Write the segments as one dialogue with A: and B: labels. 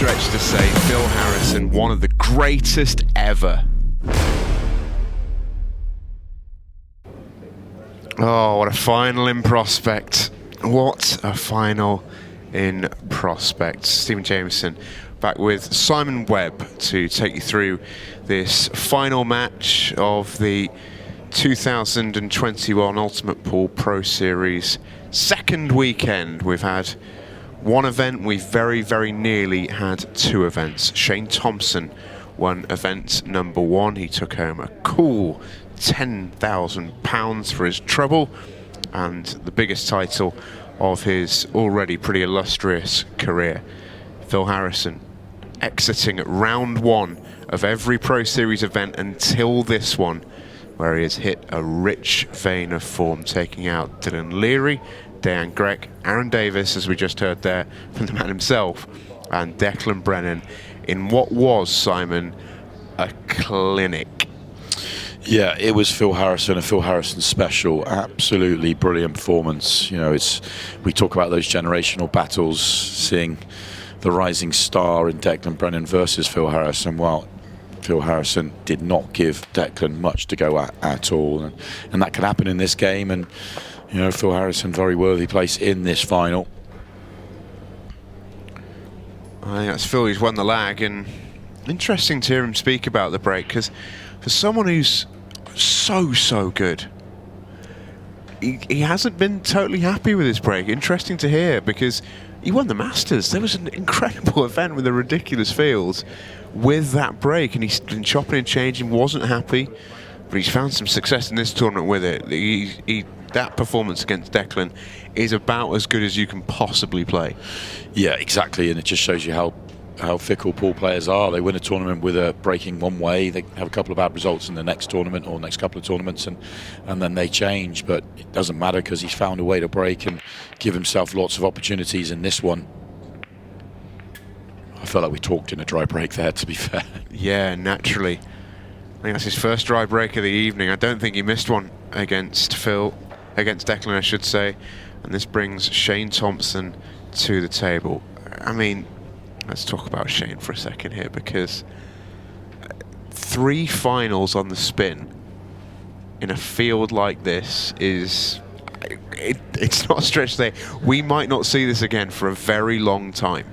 A: stretch to say Phil Harrison, one of the greatest ever. Oh, what a final in prospect. What a final in prospect. Stephen Jameson back with Simon Webb to take you through this final match of the 2021 Ultimate Pool Pro Series second weekend. We've had one event, we've very nearly had two events. Shane Thompson won event number one. He took home a cool £10,000 for his trouble and the biggest title of his already pretty illustrious career. Phil Harrison exiting at round one of every Pro Series event until this one, where he has hit a rich vein of form, taking out Dylan Leary, Dan Grech, Aaron Davis, as we just heard there from the man himself, and Declan Brennan in what was, Simon, a clinic.
B: Yeah, it was Phil Harrison, a Phil Harrison special. Absolutely brilliant performance. You know, we talk about those generational battles, seeing the rising star in Declan Brennan versus Phil Harrison. Well, Phil Harrison did not give Declan much to go at all, and that can happen in this game. And you know, Phil Harrison, very worthy place in this final.
A: I think that's Phil who's won the lag, and interesting to hear him speak about the break, because for someone who's so good, he hasn't been totally happy with his break. Interesting to hear, because he won the Masters. There was an incredible event with a ridiculous field with that break, and he's been chopping and changing, wasn't happy, but he's found some success in this tournament with it. That performance against Declan is about as good as you can possibly play.
B: Yeah, exactly, and it just shows you how fickle pool players are. They win a tournament with a breaking one way, they have a couple of bad results in the next tournament or next couple of tournaments, and then they change, but it doesn't matter because he's found a way to break and give himself lots of opportunities in this one. I felt like we talked in a dry break there, to be fair.
A: Yeah, naturally. I think that's his first dry break of the evening. I don't think he missed one against Declan, I should say. And this brings Shane Thompson to the table. I mean, let's talk about Shane for a second here, because 3 finals on the spin in a field like this is... It's not a stretch to say we might not see this again for a very long time.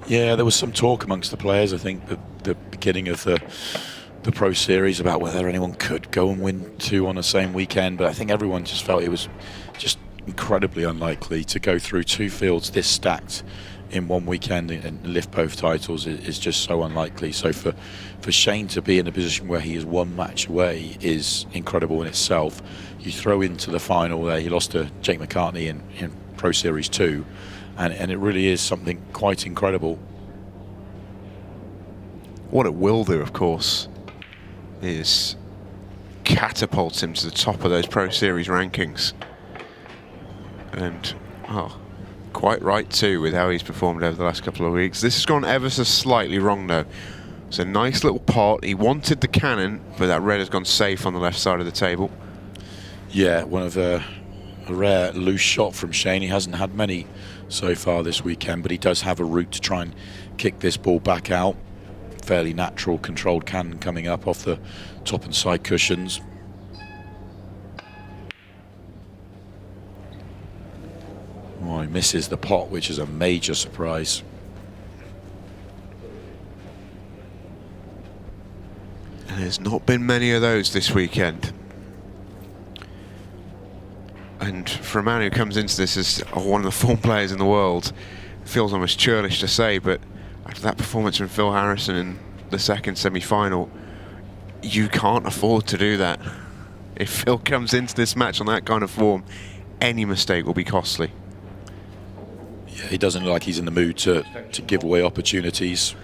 B: Yeah, there was some talk amongst the players, I think, at the beginning of the Pro Series about whether anyone could go and win 2 on the same weekend, but I think everyone just felt it was just incredibly unlikely to go through 2 fields this stacked in one weekend and lift both titles is just so unlikely. So for Shane to be in a position where he is 1 match away is incredible in itself. You throw into the final there, he lost to Jake McCartney in Pro Series 2, and it really is something quite incredible.
A: What it will do, of course, is catapult him to the top of those Pro Series rankings. And, quite right too with how he's performed over the last couple of weeks. This has gone ever so slightly wrong though. It's a nice little pot. He wanted the cannon, but that red has gone safe on the left side of the table.
B: Yeah, one of a rare loose shot from Shane. He hasn't had many so far this weekend, but he does have a route to try and kick this ball back out. Fairly natural controlled cannon coming up off the top and side cushions. Oh, he misses the pot, which is a major surprise.
A: And there's not been many of those this weekend. And for a man who comes into this as one of the form players in the world, it feels almost churlish to say, but after that performance from Phil Harrison in the second semi-final, you can't afford to do that. If Phil comes into this match on that kind of form, any mistake will be costly.
B: Yeah, he doesn't look like he's in the mood to give away opportunities.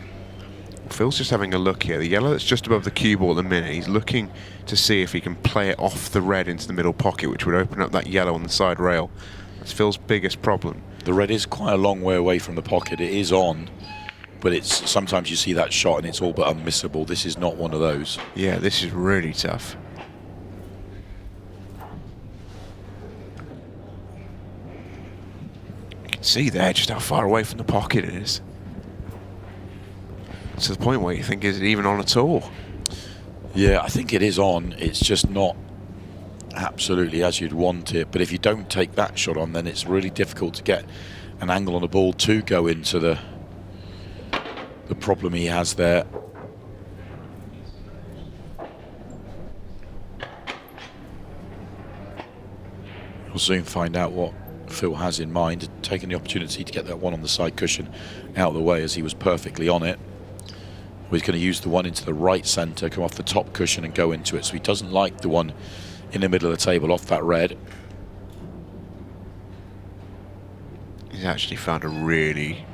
A: Phil's just having a look here. The yellow that's just above the cue ball at the minute, he's looking to see if he can play it off the red into the middle pocket, which would open up that yellow on the side rail. That's Phil's biggest problem.
B: The red is quite a long way away from the pocket. It is on, but it's sometimes you see that shot and it's all but unmissable. This is not one of those.
A: Yeah, this is really tough. You can see there just how far away from the pocket it is. to the point where you think, is it even on at all?
B: Yeah, I think it is on. It's just not absolutely as you'd want it. But if you don't take that shot on, then it's really difficult to get an angle on the ball to go into the problem he has there. We'll soon find out what Phil has in mind, taking the opportunity to get that one on the side cushion out of the way, as he was perfectly on it. He's going to use the one into the right centre, come off the top cushion and go into it. So he doesn't like the one in the middle of the table off that red.
A: He's actually found a really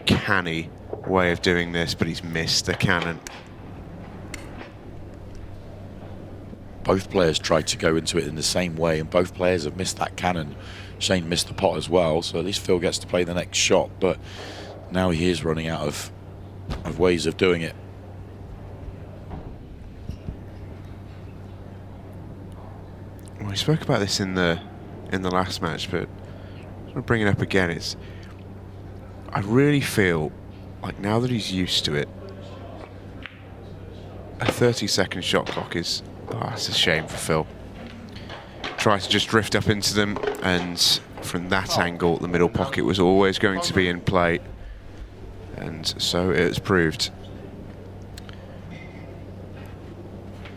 A: canny way of doing this, but he's missed the cannon.
B: Both players tried to go into it in the same way, and both players have missed that cannon. Shane missed the pot as well, so at least Phil gets to play the next shot, but now he is running out of ways of doing it.
A: Well, we spoke about this in the last match, but I'm going to bring it up again. I really feel like now that he's used to it, a 30-second shot clock is, it's a shame for Phil. Tries to just drift up into them, and from that angle, the middle pocket was always going to be in play, and so it's proved.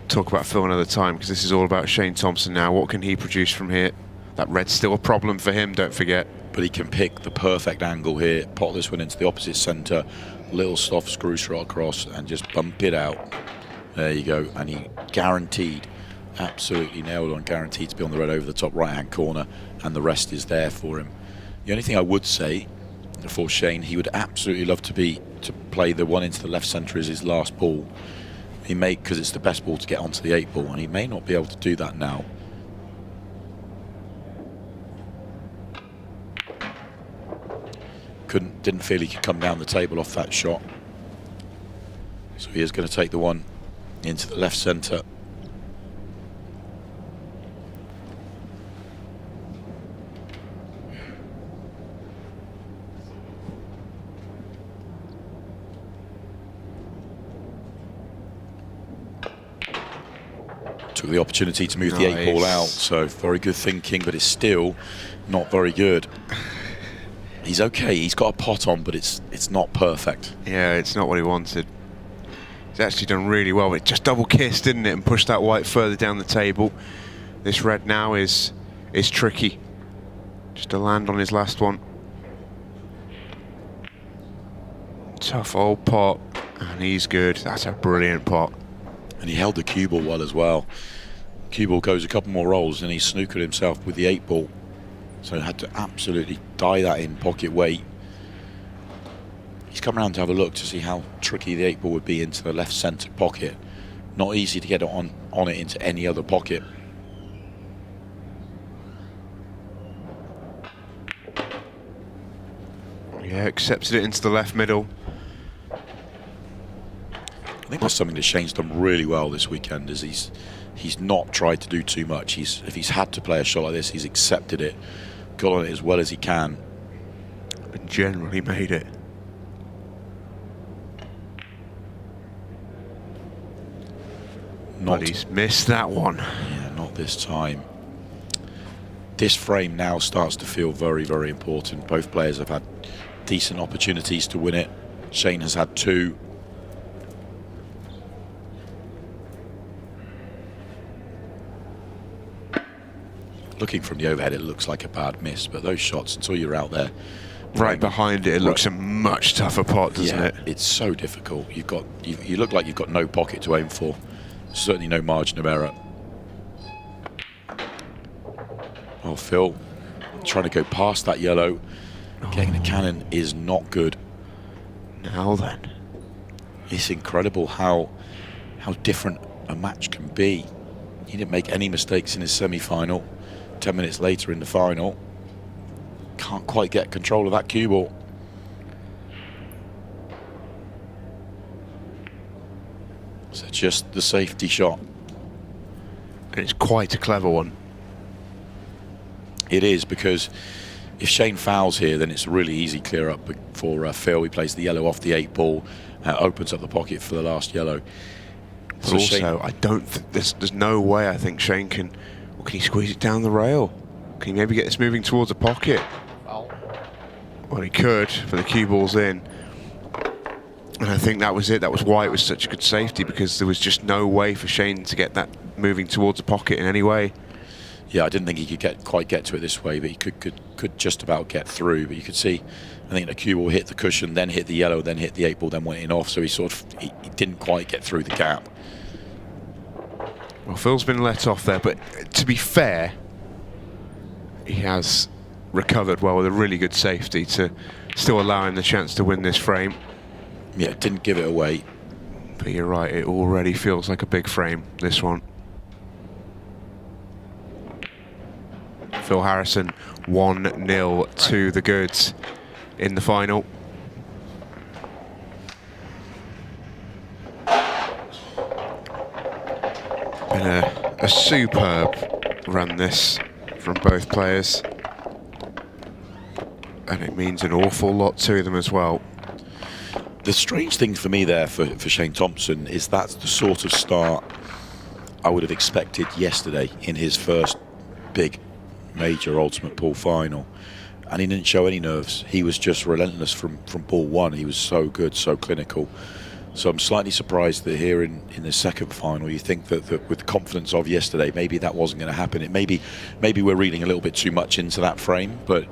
A: Talk about Phil another time, because this is all about Shane Thompson now. What can he produce from here? That red's still a problem for him, don't forget.
B: But he can pick the perfect angle here, pot this one into the opposite centre, little soft screw shot across, and just bump it out. There you go, and he guaranteed, absolutely nailed on, guaranteed to be on the red over the top right-hand corner, and the rest is there for him. The only thing I would say for Shane, he would absolutely love to play the one into the left centre as his last ball. He may, because it's the best ball to get onto the 8 ball, and he may not be able to do that now. Didn't feel he could come down the table off that shot. So he is going to take the one into the left centre. Took the opportunity to move the 8 ball out, so very good thinking, but it's still not very good. He's okay, he's got a pot on, but it's not perfect.
A: Yeah, it's not what he wanted. He's actually done really well, but it just double kissed, didn't it, and pushed that white further down the table. This red now is tricky. Just to land on his last one. Tough old pot, and he's good. That's a brilliant pot.
B: And he held the cue ball well as well. Cue ball goes a couple more rolls, and he snookered himself with the 8 ball. So had to absolutely die that in pocket weight. He's come around to have a look to see how tricky the 8 ball would be into the left centre pocket. Not easy to get it on it into any other pocket.
A: Yeah, accepted it into the left middle.
B: I think that's something that Shane's done really well this weekend, is he's not tried to do too much. If he's had to play a shot like this, he's accepted it, got on it as well as he can,
A: and generally made it. But he's missed that one.
B: Yeah, not this time. This frame now starts to feel very, very important. Both players have had decent opportunities to win it. Shane has had 2. Looking from the overhead, it looks like a bad miss, but those shots, until you're out there
A: right behind it, it looks a much tougher pot, doesn't it?
B: It's so difficult. You look like you've got no pocket to aim for. Certainly no margin of error. Oh, Phil trying to go past that yellow. Getting the cannon is not good.
A: Now then.
B: It's incredible how different a match can be. He didn't make any mistakes in his semi-final. 10 minutes later in the final, can't quite get control of that cue ball. So just the safety shot.
A: And it's quite a clever one.
B: It is, because if Shane fouls here, then it's a really easy clear up for Phil. He plays the yellow off the 8 ball, opens up the pocket for the last yellow.
A: But so also, Shane, I don't think there's no way I think Shane can. Well, can he squeeze it down the rail? Can he maybe get this moving towards the pocket? Well, he could, but the cue ball's in. And I think that was it. That was why it was such a good safety, because there was just no way for Shane to get that moving towards the pocket in any way.
B: Yeah, I didn't think he could quite get to it this way, but he could just about get through. But you could see, I think the cue ball hit the cushion, then hit the yellow, then hit the 8 ball, then went in off. So he didn't quite get through the gap.
A: Well, Phil's been let off there, but to be fair, he has recovered well with a really good safety to still allow him the chance to win this frame.
B: Yeah, didn't give it away.
A: But you're right, it already feels like a big frame, this one. Phil Harrison 1-0 to the goods in the final. Been a superb run this from both players. And it means an awful lot to them as well.
B: The strange thing for me there for Shane Thompson is that's the sort of start I would have expected yesterday in his first big major ultimate pool final, and he didn't show any nerves. He was just relentless from ball one. He was so good, so clinical. So I'm slightly surprised that here in the second final you think that with the confidence of yesterday maybe that wasn't going to happen. Maybe we're reading a little bit too much into that frame, but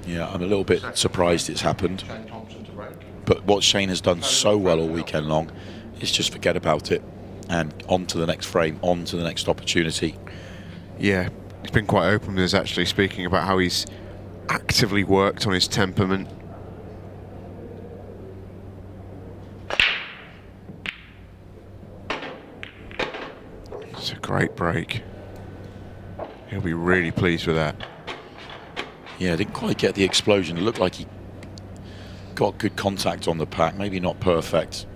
B: yeah, I'm a little bit surprised it's happened. But what Shane has done so well all weekend long is just forget about it and on to the next frame, on to the next opportunity.
A: Yeah, he's been quite open with us actually, speaking about how he's actively worked on his temperament. It's a great break. He'll be really pleased with that.
B: Yeah, didn't quite get the explosion. It looked like he got good contact on the pack, maybe not perfect,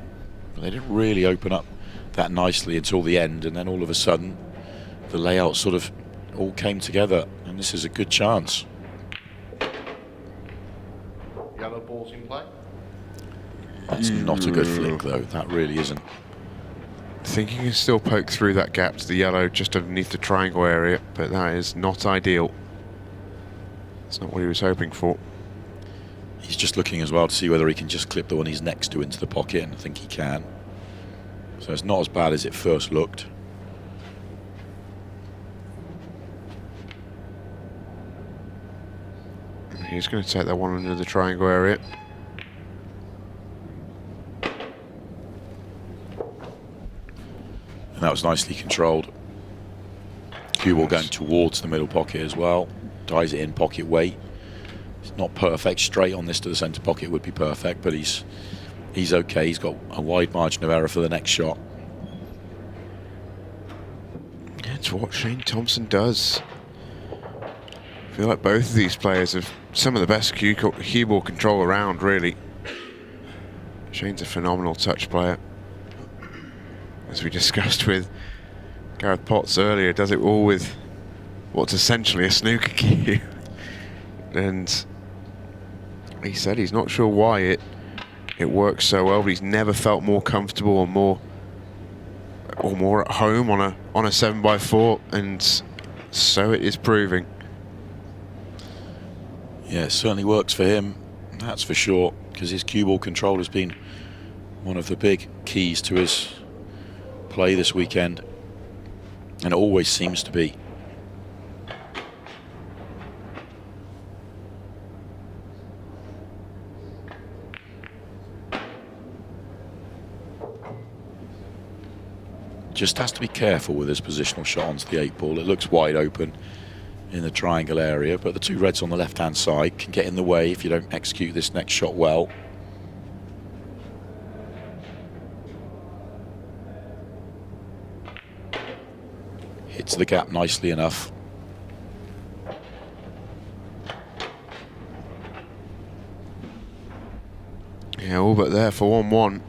B: but they didn't really open up that nicely until the end, and then all of a sudden the layout sort of all came together, and this is a good chance.
C: Yellow ball's in play.
B: That's not a good flick though, that really isn't.
A: I think he can still poke through that gap to the yellow just underneath the triangle area, but that is not ideal. It's not what he was hoping for.
B: He's just looking as well to see whether he can just clip the one he's next to into the pocket, and I think he can. So it's not as bad as it first looked.
A: He's going to take that one under the triangle area.
B: And that was nicely controlled. Cue ball going towards the middle pocket as well. Dies it in pocket weight. It's not perfect. Straight on this to the centre pocket would be perfect, but he's okay. He's got a wide margin of error for the next shot.
A: It's what Shane Thompson does. I feel like both of these players have some of the best cue ball control around, really. Shane's a phenomenal touch player. As we discussed with Gareth Potts earlier, does it all with what's essentially a snooker cue. And he said he's not sure why it works so well, but he's never felt more comfortable or more at home on a 7x4, and so it is proving.
B: Yeah, it certainly works for him, that's for sure, because his cue ball control has been one of the big keys to his play this weekend, and it always seems to be. Just has to be careful with his positional shot onto the 8 ball. It looks wide open in the triangle area, but the two reds on the left-hand side can get in the way if you don't execute this next shot well. Hits the gap nicely enough.
A: Yeah, all but there for 1-1.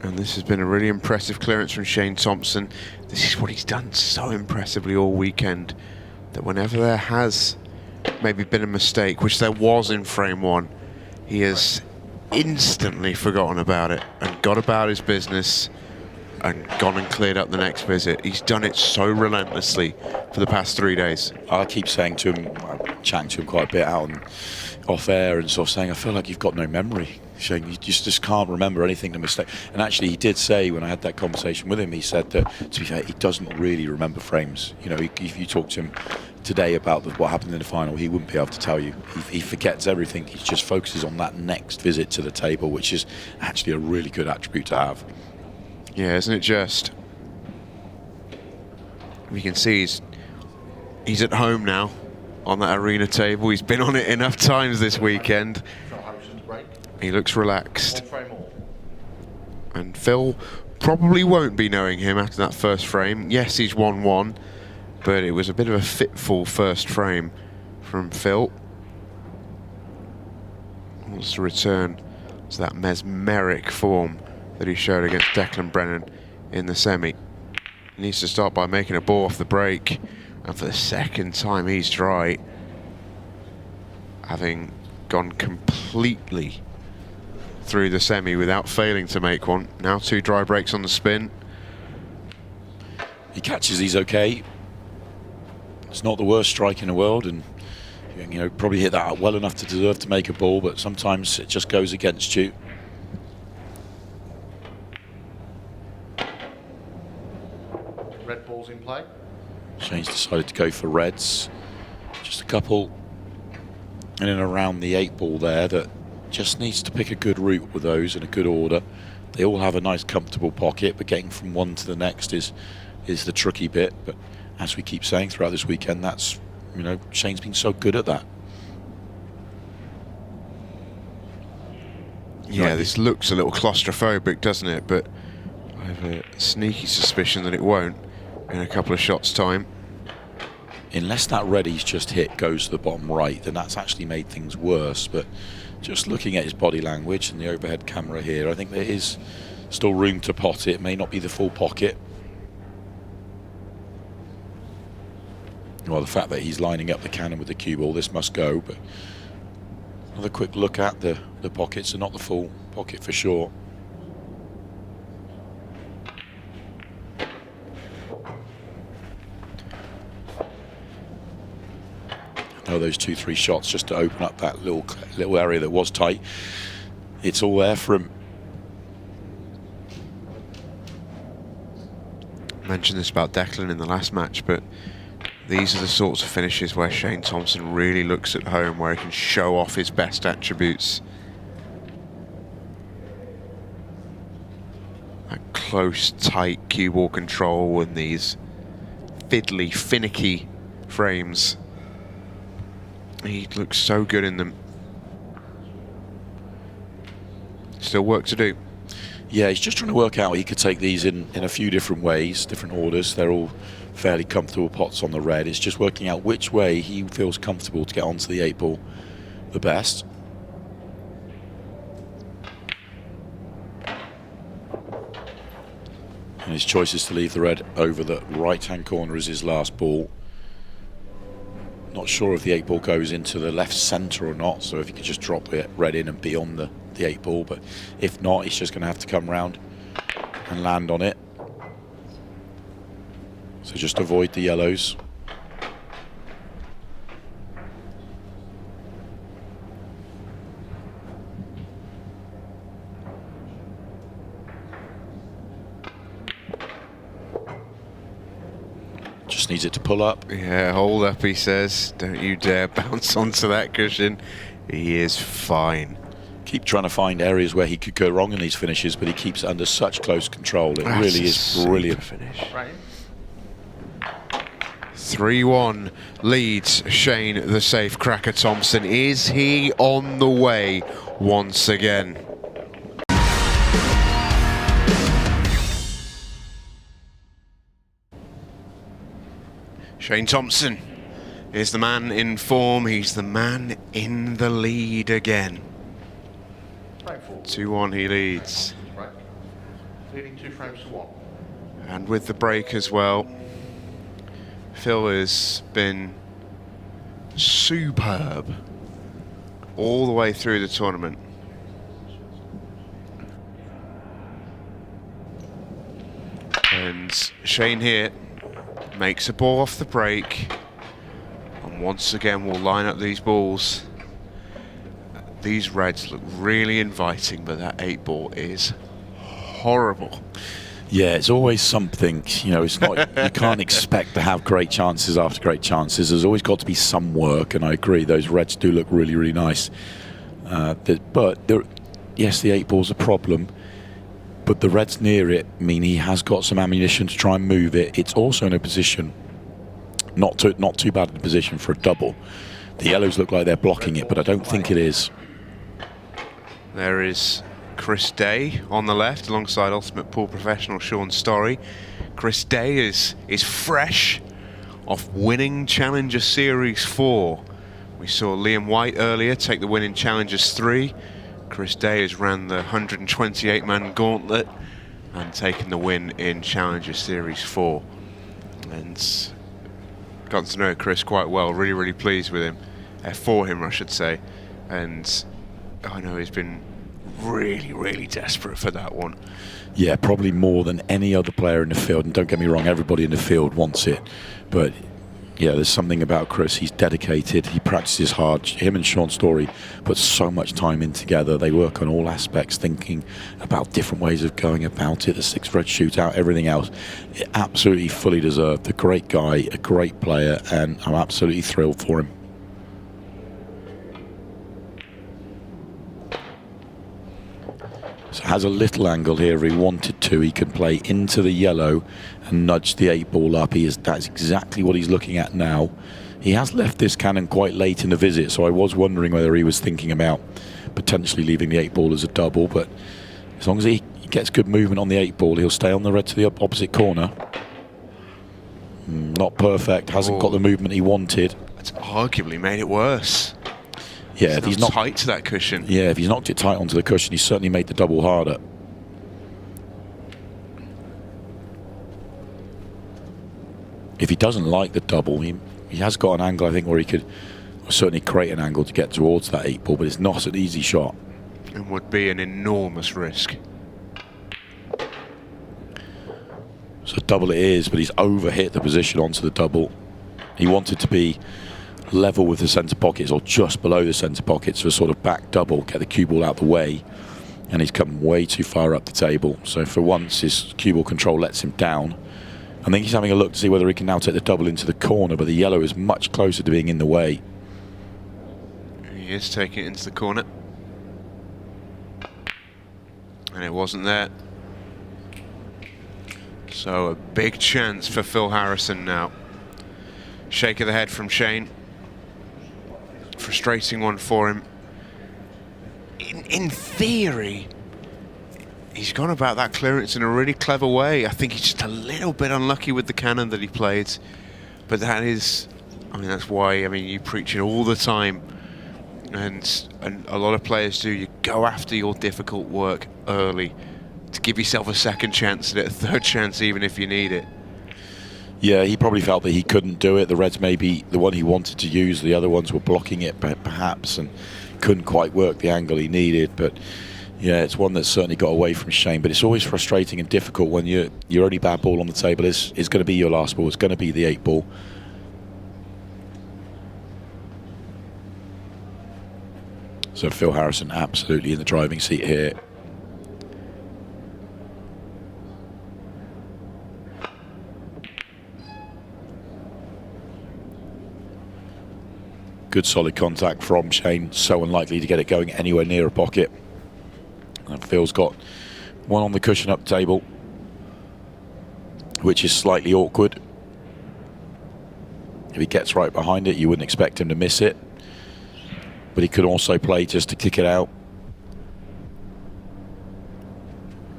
A: And this has been a really impressive clearance from Shane Thompson. this is what he's done so impressively all weekend, that whenever there has maybe been a mistake, which there was in frame 1, he has instantly forgotten about it and got about his business and gone and cleared up the next visit. He's done it so relentlessly for the past 3 days.
B: I keep saying to him, I'm chatting to him quite a bit out and off air and sort of saying, I feel like you've got no memory. Shane, you just can't remember anything, the mistake. And actually he did say, when I had that conversation with him, he said that, to be fair, he doesn't really remember frames. You know, if you talk to him today about what happened in the final, he wouldn't be able to tell you. He forgets everything. He just focuses on that next visit to the table, which is actually a really good attribute to have.
A: Yeah, isn't it just? We can see he's at home now on that arena table. He's been on it enough times this weekend. He looks relaxed. And Phil probably won't be knowing him after that first frame. Yes, he's 1-1, but it was a bit of a fitful first frame from Phil. Wants to return to that mesmeric form that he showed against Declan Brennan in the semi. He needs to start by making a ball off the break, and for the second time he's dry, having gone completely through the semi without failing to make one. Now 2 dry breaks on the spin.
B: He catches these okay. It's not the worst strike in the world, and you know, probably hit that well enough to deserve to make a ball, but sometimes it just goes against you.
C: Red balls in play.
B: Shane's decided to go for reds. Just a couple in and around the 8 ball there that just needs to pick a good route with those in a good order. They all have a nice comfortable pocket, but getting from one to the next is the tricky bit. But as we keep saying throughout this weekend, that's, you know, Shane's been so good at that.
A: Yeah, this looks a little claustrophobic, doesn't it? But I have a sneaky suspicion that it won't in a couple of shots' time.
B: Unless that red he's just hit goes to the bottom right, then that's actually made things worse. But just looking at his body language and the overhead camera here, I think there is still room to pot it. It may not be the full pocket. Well, the fact that he's lining up the cannon with the cue ball, this must go. But another quick look at the pockets, and not the full pocket for sure. Oh, those 2-3 shots just to open up that little area that was tight. It's all there for him.
A: I mentioned this about Declan in the last match, but these are the sorts of finishes where Shane Thompson really looks at home, where he can show off his best attributes. That close, tight cue ball control and these fiddly, finicky frames. He looks so good in them. Still work to do.
B: Yeah, he's just trying to work out he could take these in a few different ways, different orders. They're all fairly comfortable pots on the red. It's just working out which way he feels comfortable to get onto the 8 ball the best. And his choice is to leave the red over the right-hand corner as his last ball. Not sure if the 8 ball goes into the left centre or not, so if he could just drop the red in and be on the 8 ball, but if not, he's just going to have to come round and land on it. So just avoid the yellows. Just needs it to pull up.
A: Yeah, hold up, he says. Don't you dare bounce onto that cushion. He is fine.
B: Keep trying to find areas where he could go wrong in these finishes, but he keeps it under such close control. It
A: That's
B: really is brilliant.
A: Finish.
C: Right.
A: 3-1 leads Shane the Safe Cracker Thompson. Is he on the way once again? Shane Thompson is the man in form. He's the man in the lead again. 2-1 he leads.
C: Right. Leading 2 frames to 1.
A: And with the break as well, Phil has been superb all the way through the tournament. And Shane here makes a ball off the break, and once again we'll line up these balls. These reds look really inviting, but that 8-ball is horrible.
B: Yeah, it's always something, you know, it's not, you can't expect to have great chances after great chances. There's always got to be some work, and I agree, those reds do look really, really nice. Yes, the 8-ball's a problem, but the reds near it mean he has got some ammunition to try and move it. It's also in a position, not too bad in a position for a double. The yellows look like they're blocking it, but I don't think it is.
A: There is Chris Day on the left alongside Ultimate Pool professional Sean Storey. Chris Day is fresh off winning Challenger Series 4. We saw Liam White earlier take the win in Challengers 3. Chris Day has ran the 128-man gauntlet and taken the win in Challenger Series 4. And got to know Chris quite well, really, really pleased with him, for him I should say. And I know he's been really, really desperate for that one.
B: Yeah, probably more than any other player in the field. And don't get me wrong, everybody in the field wants it. But yeah, there's something about Chris. He's dedicated. He practices hard. Him and Sean Storey put so much time in together. They work on all aspects, thinking about different ways of going about it. The 6-red shootout, everything else. It absolutely fully deserved. A great guy, a great player, and I'm absolutely thrilled for him. So has a little angle here if he wanted to. He can play into the yellow and nudge the 8-ball up. That's exactly what he's looking at now. He has left this cannon quite late in the visit, so I was wondering whether he was thinking about potentially leaving the 8-ball as a double, but as long as he gets good movement on the 8-ball, he'll stay on the red to the opposite corner. Not perfect, hasn't got the movement he wanted.
A: It's arguably made it worse.
B: Yeah, if he's not
A: tight to that cushion.
B: Yeah, if he's knocked it tight onto the cushion, he's certainly made the double harder. If he doesn't like the double, he has got an angle, I think, where he could certainly create an angle to get towards that 8-ball, but it's not an easy shot.
A: And would be an enormous risk.
B: So double it is, but he's overhit the position onto the double. He wanted to be level with the centre pockets or just below the centre pockets for a sort of back double, get the cue ball out the way, and he's come way too far up the table. So for once his cue ball control lets him down. I think he's having a look to see whether he can now take the double into the corner, but the yellow is much closer to being in the way.
A: He is taking it into the corner. And it wasn't there. So a big chance for Phil Harrison now. Shake of the head from Shane. Frustrating one for him. In theory, he's gone about that clearance in a really clever way. I think he's just a little bit unlucky with the cannon that he played. But that is, I mean, that's why, I mean, you preach it all the time. And a lot of players do. You go after your difficult work early to give yourself a second chance at it, a third chance even if you need it.
B: Yeah, he probably felt that he couldn't do it. The reds maybe the one he wanted to use, the other ones were blocking it perhaps and couldn't quite work the angle he needed. But yeah, it's one that's certainly got away from Shane. But it's always frustrating and difficult when your only bad ball on the table is going to be your last ball. It's going to be the 8-ball. So Phil Harrison absolutely in the driving seat here. Good solid contact from Shane, so unlikely to get it going anywhere near a pocket. And Phil's got one on the cushion up table, which is slightly awkward. If he gets right behind it, you wouldn't expect him to miss it. But he could also play just to kick it out.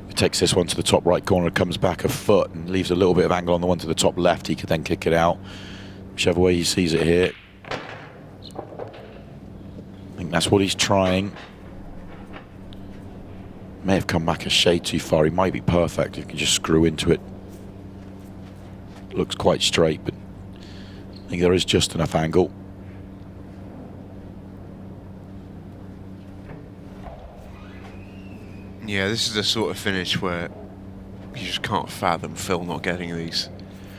B: If he takes this one to the top right corner, comes back a foot and leaves a little bit of angle on the one to the top left, he could then kick it out. Whichever way he sees it here. I think that's what he's trying. May have come back a shade too far. He might be perfect if he can just screw into it. looks quite straight, but I think there is just enough angle.
A: Yeah, this is the sort of finish where you just can't fathom Phil not getting these.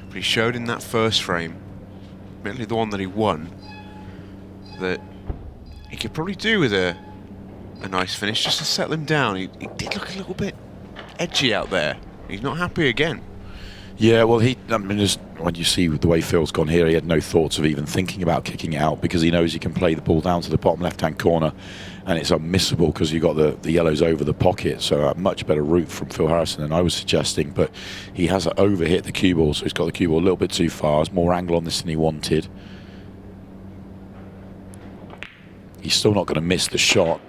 A: But he showed in that first frame, mainly the one that he won, that he could probably do with a nice finish just to settle him down. He did look a little bit edgy out there. He's not happy again.
B: Yeah, well, I mean, just when you see the way Phil's gone here, he had no thoughts of even thinking about kicking it out because he knows he can play the ball down to the bottom left-hand corner, and it's unmissable because you've got the yellows over the pocket. So a much better route from Phil Harrison than I was suggesting, but he has overhit the cue ball, so he's got the cue ball a little bit too far. There's more angle on this than he wanted. He's still not going to miss the shot.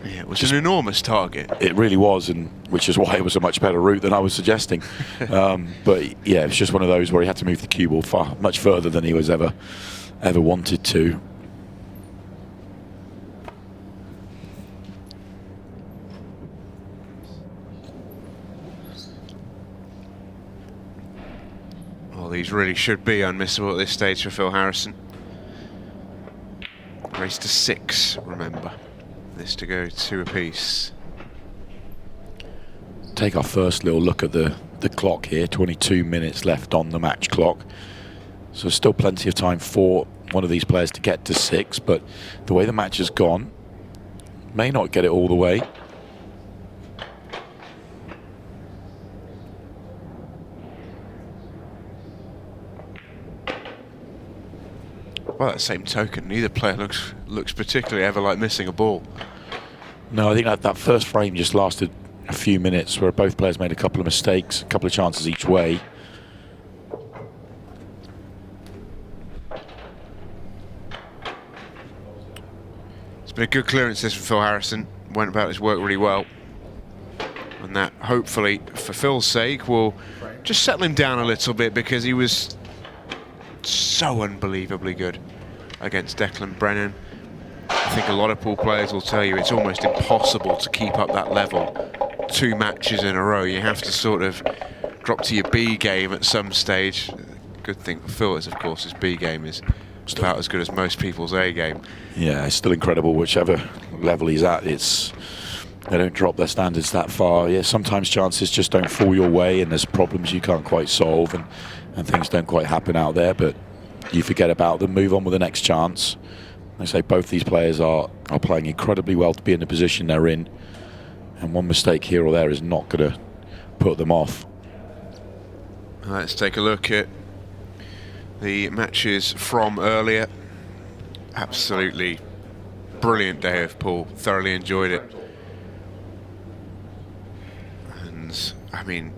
A: Yeah, it was an enormous target.
B: It really was, and which is why it was a much better route than I was suggesting. But yeah, it's just one of those where he had to move the cue ball much further than he was ever wanted to.
A: Well, these really should be unmissable at this stage for Phil Harrison. Race to 6, remember. This to go 2 apiece.
B: Take our first little look at the clock here. 22 minutes left on the match clock. So still plenty of time for one of these players to get to 6, but the way the match has gone, may not get it all the way.
A: By that same token, neither player looks particularly ever like missing a ball.
B: No, I think that first frame just lasted a few minutes where both players made a couple of mistakes, a couple of chances each way.
A: It's been a good clearance this for Phil Harrison. Went about his work really well. And that, hopefully, for Phil's sake, will just settle him down a little bit because he was so unbelievably good against Declan Brennan. I think a lot of pool players will tell you it's almost impossible to keep up that level 2 matches in a row. You have to sort of drop to your B game at some stage. Good thing for Phil is, of course, his B game is about as good as most people's A game.
B: Yeah, it's still incredible whichever level he's at. They don't drop their standards that far. Yeah, sometimes chances just don't fall your way and there's problems you can't quite solve and things don't quite happen out there, but you forget about them, move on with the next chance. I say both these players are playing incredibly well to be in the position they're in, and one mistake here or there is not going to put them off.
A: Let's take a look at the matches from earlier. Absolutely brilliant day of pool. Thoroughly enjoyed it. And I mean,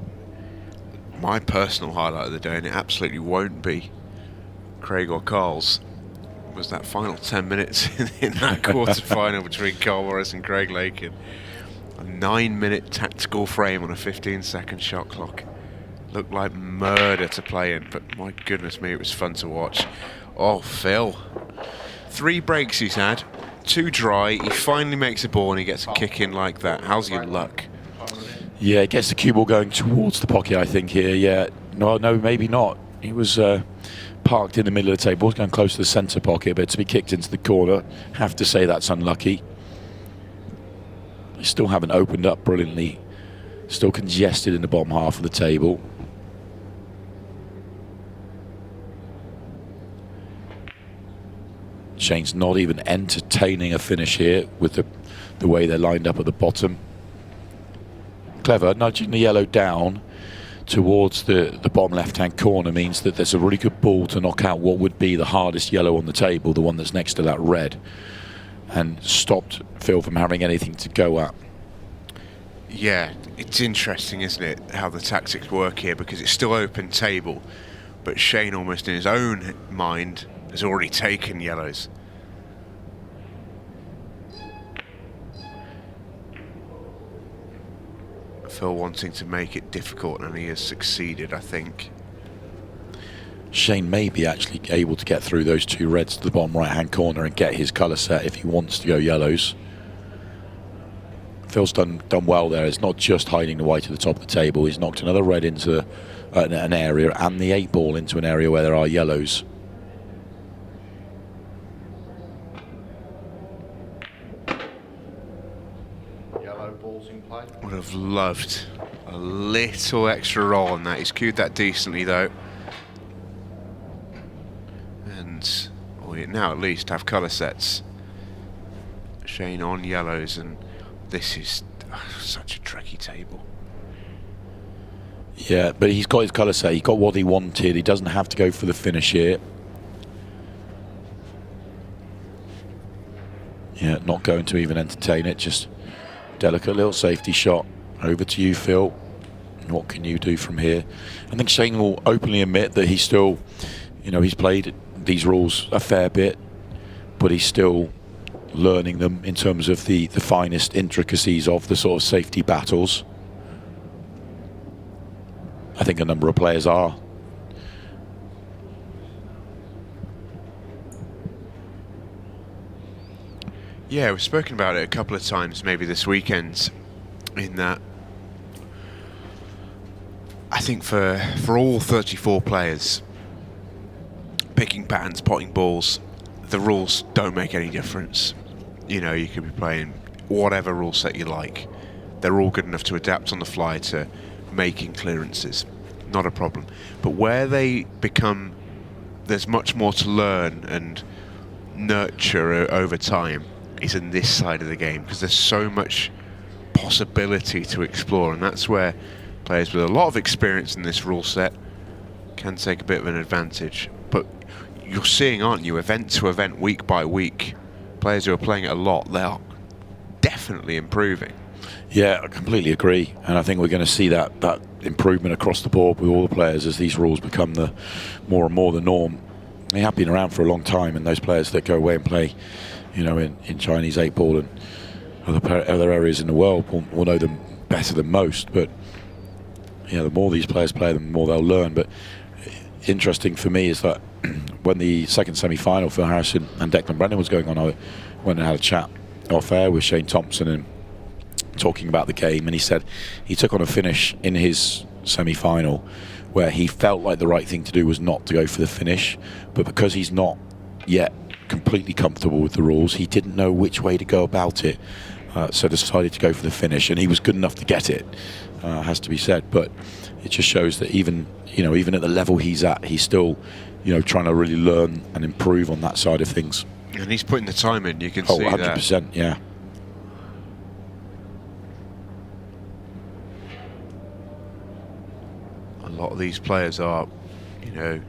A: my personal highlight of the day, and it absolutely won't be Craig or Carl's, was that final 10 minutes in that quarter-final between Carl Morris and Craig Lakin. A 9-minute tactical frame on a 15-second shot clock. Looked like murder to play in, but my goodness me, it was fun to watch. Oh, Phil. 3 breaks he's had, 2 dry. He finally makes a ball and he gets a kick in like that. How's your luck?
B: Yeah, it gets the cue ball going towards the pocket, I think, here. Yeah, no, maybe not. He was parked in the middle of the table, going close to the centre pocket, but to be kicked into the corner, have to say that's unlucky. They still haven't opened up brilliantly. Still congested in the bottom half of the table. Shane's not even entertaining a finish here with the way they're lined up at the bottom. Clever, nudging the yellow down towards the bottom left-hand corner means that there's a really good ball to knock out what would be the hardest yellow on the table, the one that's next to that red, and stopped Phil from having anything to go at.
A: Yeah, it's interesting, isn't it, how the tactics work here, because it's still open table, but Shane almost in his own mind has already taken yellows. Phil wanting to make it difficult, and he has succeeded, I think.
B: Shane may be actually able to get through those 2 reds to the bottom right-hand corner and get his colour set if he wants to go yellows. Phil's done well there. It's not just hiding the white at the top of the table. He's knocked another red into an area, and the 8-ball into an area where there are yellows.
C: Yellow balls in play.
A: Would have loved a little extra roll on that. He's cued that decently though. And we now at least have colour sets. Shane on yellows, and this is such a tricky table.
B: Yeah, but he's got his colour set. He got what he wanted. He doesn't have to go for the finish here. Yeah, not going to even entertain it. Just delicate little safety shot. Over to you, Phil. What can you do from here? I think Shane will openly admit that he's still, you know, he's played these rules a fair bit, but he's still learning them in terms of the finest intricacies of the sort of safety battles. I think a number of players are.
A: Yeah, we've spoken about it a couple of times maybe this weekend, in that I think for all 34 players, picking patterns, potting balls, the rules don't make any difference. You know, you could be playing whatever rule set you like. They're all good enough to adapt on the fly to making clearances. Not a problem. But where they become, there's much more to learn and nurture over time, is in this side of the game, because there's so much possibility to explore, and that's where players with a lot of experience in this rule set can take a bit of an advantage. But you're seeing, aren't you, event to event, week by week, players who are playing it a lot, they are definitely improving.
B: Yeah, I completely agree, and I think we're going to see that improvement across the board with all the players as these rules become the more and more the norm. They have been around for a long time, and those players that go away and play, you know, in Chinese 8-ball and other areas in the world will know them better than most. But you know, the more these players play them, the more they'll learn. But interesting for me is that when the second semi-final for Harrison and Declan Brennan was going on, I went and had a chat off air with Shane Thompson and talking about the game, and he said he took on a finish in his semi-final where he felt like the right thing to do was not to go for the finish, but because he's not yet completely comfortable with the rules, he didn't know which way to go about it, so decided to go for the finish, and he was good enough to get it, has to be said. But it just shows that even at the level he's at, he's still, you know, trying to really learn and improve on that side of things.
A: And he's putting the time in, you can see
B: 100%,
A: that.
B: yeah.
A: A lot of these players are, you know,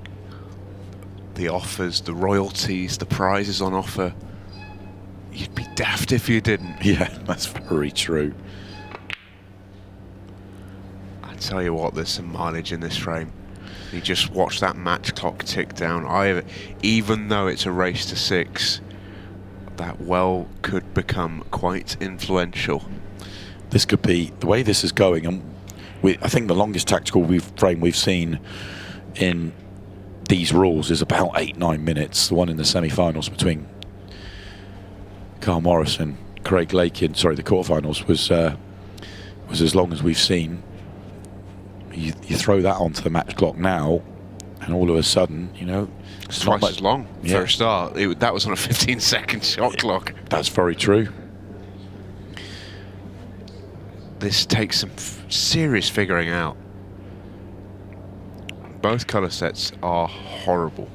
A: the offers, the royalties, the prizes on offer. You'd be daft if you didn't.
B: Yeah, that's very true.
A: I tell you what, there's some mileage in this frame. You just watch that match clock tick down. Even though it's a race to 6, that well could become quite influential.
B: This could be the way this is going, and I think the longest tactical frame we've seen in these rules is about 8-9 minutes. The one in the semi-finals between Carl Morris and Craig Lake in, the quarterfinals was as long as we've seen. You throw that onto the match clock now, and all of a sudden, you know,
A: it's twice as long for a start. That was on a 15-second shot clock.
B: That's very true.
A: This takes some serious figuring out. Both colour sets are horrible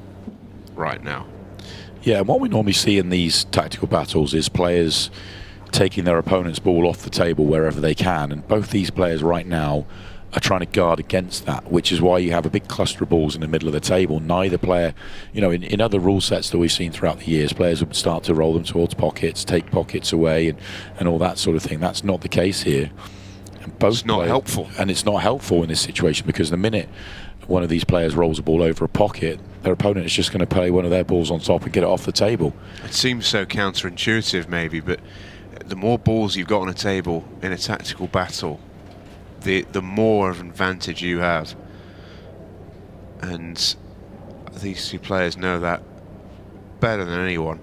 A: right now.
B: Yeah, and what we normally see in these tactical battles is players taking their opponent's ball off the table wherever they can, and both these players right now are trying to guard against that, which is why you have a big cluster of balls in the middle of the table. Neither player, you know, in other rule sets that we've seen throughout the years, players would start to roll them towards pockets, take pockets away, and all that sort of thing. That's not the case here.
A: It's not helpful.
B: And it's not helpful in this situation, because the minute one of these players rolls a ball over a pocket, their opponent is just going to play one of their balls on top and get it off the table.
A: It seems so counterintuitive maybe, but the more balls you've got on a table in a tactical battle, the more of an advantage you have. And these two players know that better than anyone,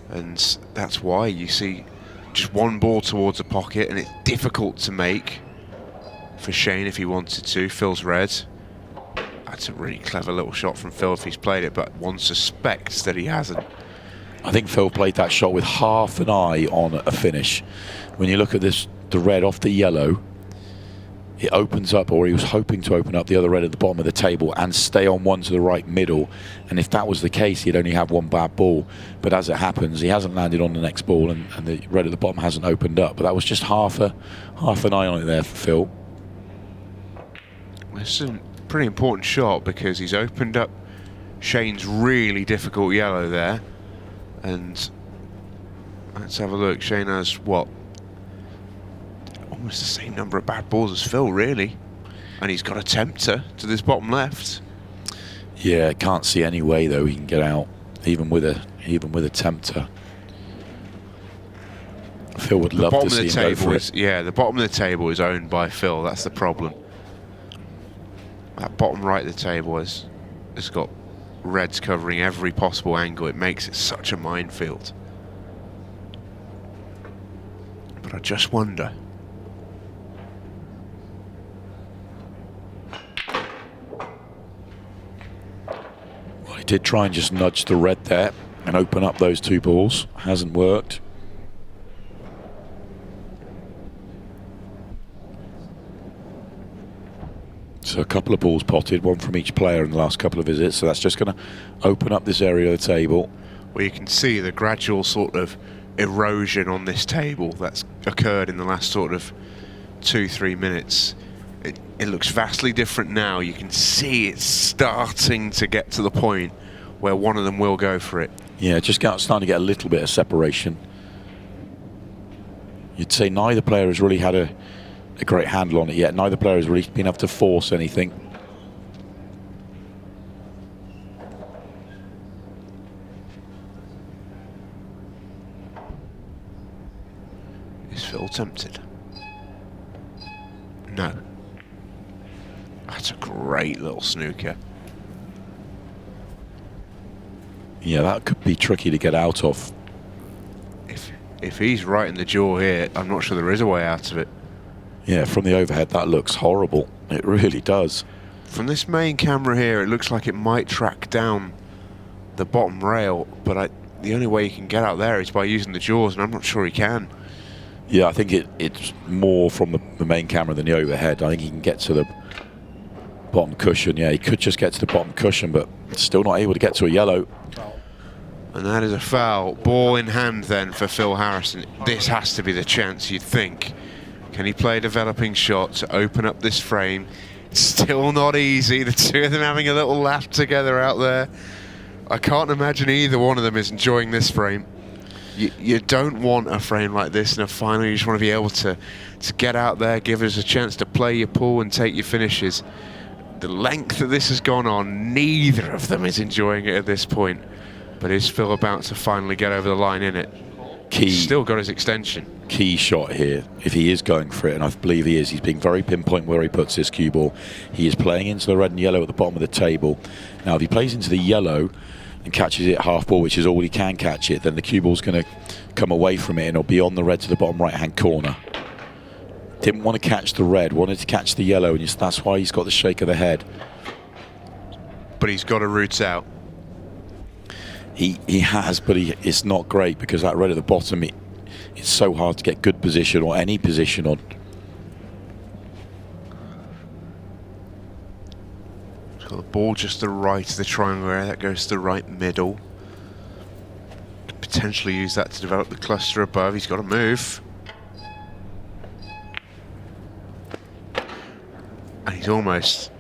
A: and that's why you see just one ball towards a pocket, and it's difficult to make for Shane if he wanted to. Phil's red. That's a really clever little shot from Phil if he's played it, but one suspects that he hasn't.
B: I think Phil played that shot with half an eye on a finish. When you look at this, the red off the yellow, it opens up, or he was hoping to open up the other red at the bottom of the table and stay on one to the right middle. And if that was the case, he'd only have one bad ball. But as it happens, he hasn't landed on the next ball, and the red at the bottom hasn't opened up. But that was just half an eye on it there for Phil.
A: It's a pretty important shot because he's opened up Shane's really difficult yellow there. And let's have a look. Shane has what? Almost the same number of bad balls as Phil, really. And he's got a tempter to this bottom left.
B: Yeah, can't see any way though he can get out, even with a tempter. Phil would love to see him go for it.
A: Yeah, the bottom of the table is owned by Phil. That's the problem. That bottom right of the table has got reds covering every possible angle. It makes it such a minefield. But I just wonder.
B: Well, he did try and just nudge the red there and open up those two balls. Hasn't worked. So a couple of balls potted, one from each player in the last couple of visits. So that's just going to open up this area of the table.
A: Well, you can see the gradual sort of erosion on this table that's occurred in the last sort of 2-3 minutes. It looks vastly different now. You can see it's starting to get to the point where one of them will go for it.
B: Yeah, just starting to get a little bit of separation. You'd say neither player has really had a great handle on it yet. Neither player has really been able to force anything.
A: Is Phil tempted? No. That's a great little snooker.
B: Yeah, that could be tricky to get out of.
A: If he's right in the jaw here, I'm not sure there is a way out of it.
B: Yeah, from the overhead, that looks horrible. It really does.
A: From this main camera here, it looks like it might track down the bottom rail, but the only way you can get out there is by using the jaws, and I'm not sure he can.
B: Yeah, I think it's more from the main camera than the overhead. I think he can get to the bottom cushion. Yeah, he could just get to the bottom cushion, but still not able to get to a yellow.
A: And that is a foul. Ball in hand then for Phil Harrison. This has to be the chance, you'd think. Can he play a developing shot to open up this frame? Still not easy. The two of them having a little laugh together out there. I can't imagine either one of them is enjoying this frame. You don't want a frame like this in a final. You just want to be able to get out there, give us a chance to play your pool and take your finishes. The length that this has gone on, neither of them is enjoying it at this point. But is Phil about to finally get over the line in it? He's still got his extension.
B: Key shot here, if he is going for it, and I believe he is. He's being very pinpoint where he puts this cue ball. He is playing into the red and yellow at the bottom of the table. Now, if he plays into the yellow and catches it half ball, which is all he can catch it, then the cue ball's going to come away from it and it'll be on the red to the bottom right-hand corner. Didn't want to catch the red, wanted to catch the yellow, and that's why he's got the shake of the head.
A: But he's got a roots out.
B: He has, but it's not great because that red at the bottom, it's so hard to get good position or any position on.
A: He's got the ball just to the right of the triangle area. That goes to the right middle. Could potentially use that to develop the cluster above. He's got to move. And he's almost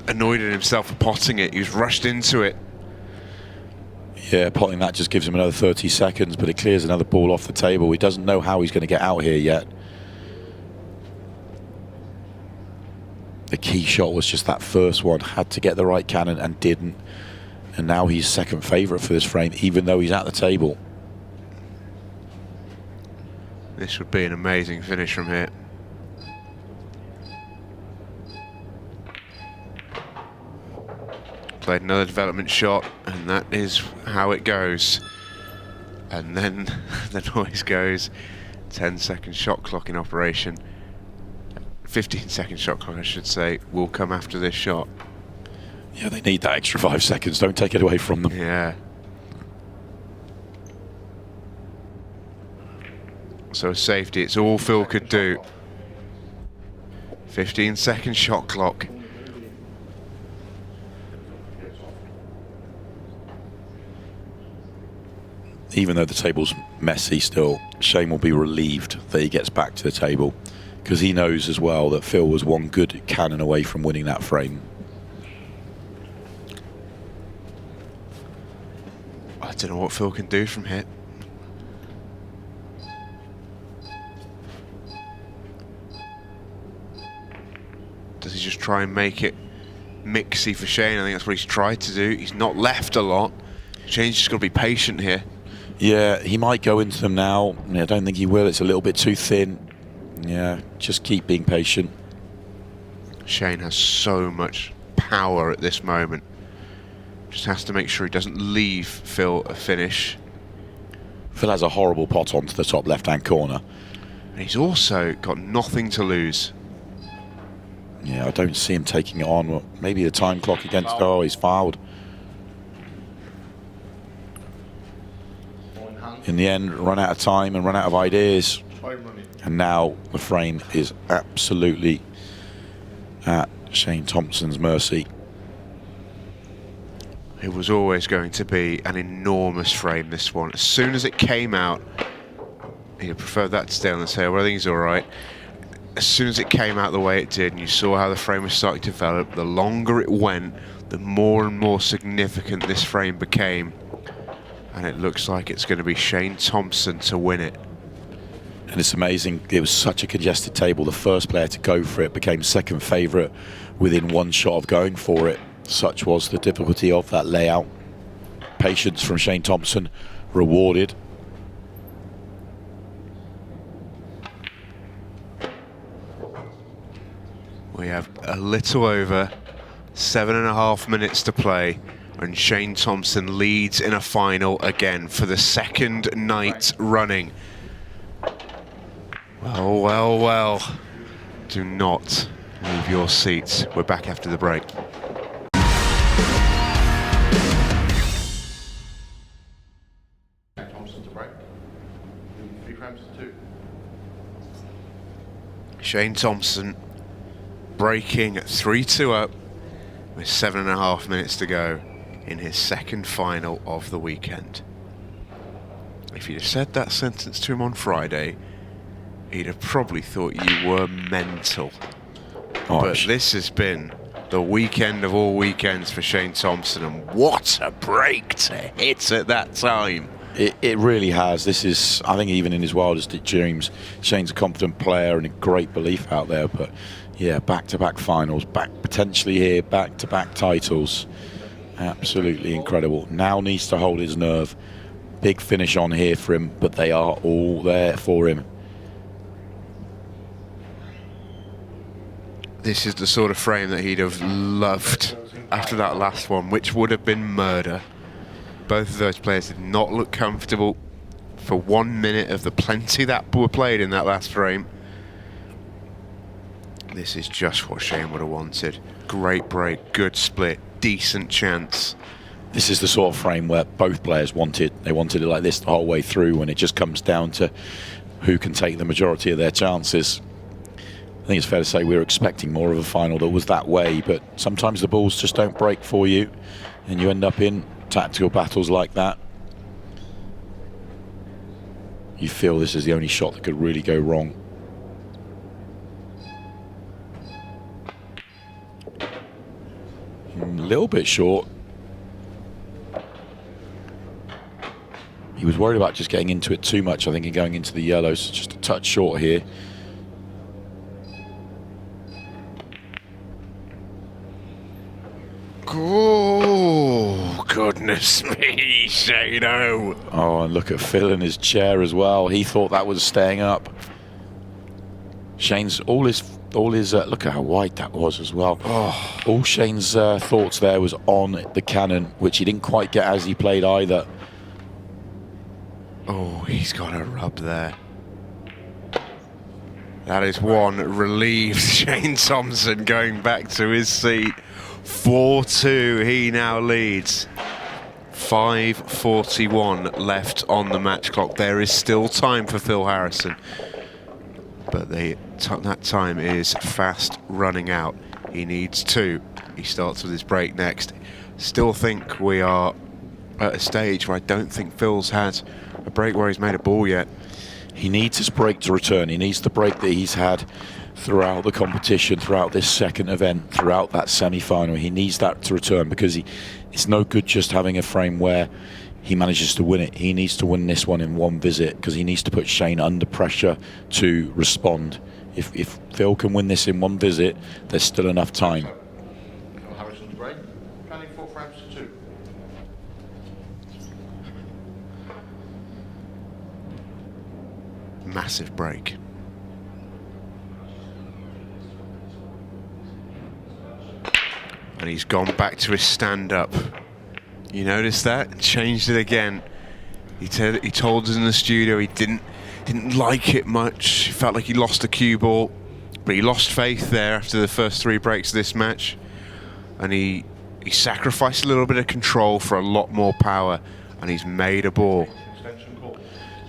A: annoyed at himself for potting it. He's rushed into it.
B: Yeah, potting that just gives him another 30 seconds, but it clears another ball off the table. He doesn't know how he's going to get out here yet. The key shot was just that first one. Had to get the right cannon and didn't. And now he's second favourite for this frame, even though he's at the table.
A: This would be an amazing finish from here. Played another development shot, and that is how it goes. And then the noise goes. 10-second shot clock in operation. 15-second shot clock, I should say, will come after this shot.
B: Yeah, they need that extra 5 seconds. Don't take it away from them.
A: Yeah. So safety, it's all Phil could do. 15-second shot clock.
B: Even though the table's messy still, Shane will be relieved that he gets back to the table, because he knows as well that Phil was one good cannon away from winning that frame.
A: I don't know what Phil can do from here. Does he just try and make it mixy for Shane? I think that's what he's tried to do. He's not left a lot. Shane's just got to be patient here.
B: Yeah, he might go into them now. I don't think he will. It's a little bit too thin. Yeah, just keep being patient.
A: Shane has so much power at this moment. Just has to make sure he doesn't leave Phil a finish.
B: Phil has a horrible pot onto the top left-hand corner.
A: And he's also got nothing to lose.
B: Yeah, I don't see him taking it on. Well, maybe the time clock against... Oh, he's fouled. In the end, run out of time and run out of ideas. And now the frame is absolutely at Shane Thompson's mercy.
A: It was always going to be an enormous frame, this one. As soon as it came out, he'd prefer that to stay on the table. I think he's all right. As soon as it came out the way it did, and you saw how the frame was starting to develop, the longer it went, the more and more significant this frame became. And it looks like it's going to be Shane Thompson to win it.
B: And it's amazing, it was such a congested table. The first player to go for it became second favourite within one shot of going for it. Such was the difficulty of that layout. Patience from Shane Thompson rewarded.
A: We have a little over 7.5 minutes to play, and Shane Thompson leads in a final again for the second night running. Well, well, well. Do not leave your seats. We're back after the break.
C: Thompson to break. 3 frames to 2.
A: Shane Thompson breaking 3-2 up with 7.5 minutes to go in his second final of the weekend. If you'd have said that sentence to him on Friday, he'd have probably thought you were mental.
B: Oh,
A: but this has been the weekend of all weekends for Shane Thompson, and what a break to hit at that time.
B: It really has. This is, I think, even in his wildest dreams, Shane's a confident player and a great belief out there. But yeah, back-to-back finals, potentially here, back-to-back titles. Absolutely incredible. Now needs to hold his nerve. Big finish on here for him, but they are all there for him.
A: This is the sort of frame that he'd have loved after that last one, which would have been murder. Both of those players did not look comfortable for 1 minute of the plenty that were played in that last frame. This is just what Shane would have wanted. Great break, good split, decent chance.
B: This is the sort of frame where both players wanted. They wanted it like this the whole way through, when it just comes down to who can take the majority of their chances. I think it's fair to say we were expecting more of a final that was that way, but sometimes the balls just don't break for you, and you end up in tactical battles like that. You feel this is the only shot that could really go wrong. A little bit short. He was worried about just getting into it too much, I think, and going into the yellows. Just a touch short here.
A: Oh, goodness me, Shano.
B: Oh, and look at Phil in his chair as well. He thought that was staying up. Shane's all his look at how wide that was as well. Oh. All Shane's thoughts there was on the cannon, which he didn't quite get as he played either.
A: Oh, he's got a rub there. That is one relieved Shane Thompson going back to his seat. 4-2, he now leads. 5:41 left on the match clock. There is still time for Phil Harrison, but that time is fast running out. He needs 2. He starts with his break next. Still think we are at a stage where I don't think Phil's had a break where he's made a ball yet.
B: He needs his break to return. He needs the break that he's had throughout the competition, throughout this second event, throughout that semi-final. He needs that to return, because it's no good just having a frame where he manages to win it. He needs to win this one in one visit, because he needs to put Shane under pressure to respond. If Phil can win this in one visit, there's still enough time.
C: Phil Harrison's break. Counting 4 frames to 2.
A: Massive break. And he's gone back to his stand-up. You notice that? Changed it again. He told us in the studio he didn't like it much. He felt like he lost the cue ball, but he lost faith there after the first 3 breaks of this match, and he sacrificed a little bit of control for a lot more power, and he's made a ball.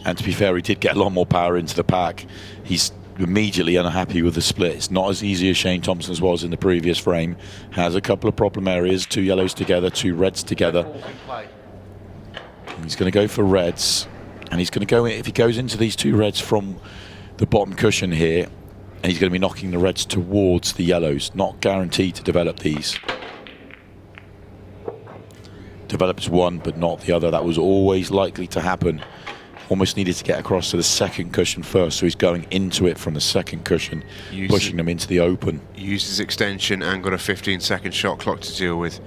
B: And to be fair, he did get a lot more power into the pack. He's immediately unhappy with the split. It's not as easy as Shane Thompson's was in the previous frame. Has a couple of problem areas, 2 yellows together, 2 reds together. He's going to go for reds, and he's going to go, if he goes into these 2 reds from the bottom cushion here, and he's going to be knocking the reds towards the yellows. Not guaranteed to develop these. Develops one, but not the other. That was always likely to happen. Almost needed to get across to the second cushion first, so he's going into it from the second cushion, pushing them into the open.
A: Used his extension and got a 15-second shot clock to deal with.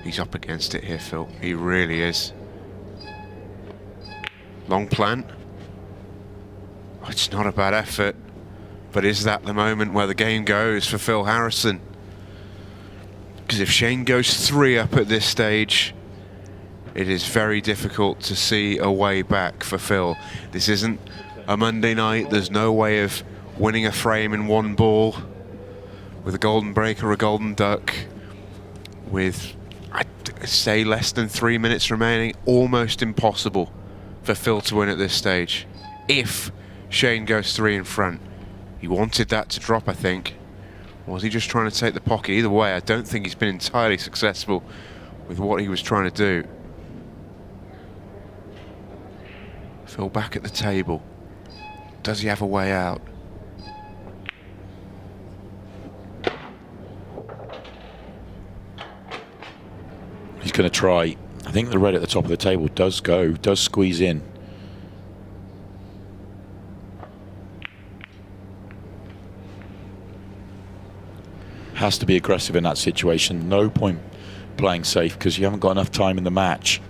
A: He's up against it here, Phil. He really is. Long plant. Oh, it's not a bad effort, but is that the moment where the game goes for Phil Harrison? Because if Shane goes 3 up at this stage, it is very difficult to see a way back for Phil. This isn't a Monday night. There's no way of winning a frame in 1 ball with a golden break or a golden duck with, I'd say, less than 3 minutes remaining. Almost impossible for Phil to win at this stage if Shane goes 3 in front. He wanted that to drop, I think. Or was he just trying to take the pocket? Either way, I don't think he's been entirely successful with what he was trying to do. Phil back at the table. Does he have a way out?
B: He's going to try. I think the red at the top of the table does squeeze in. Has to be aggressive in that situation. No point playing safe, because you haven't got enough time in the match.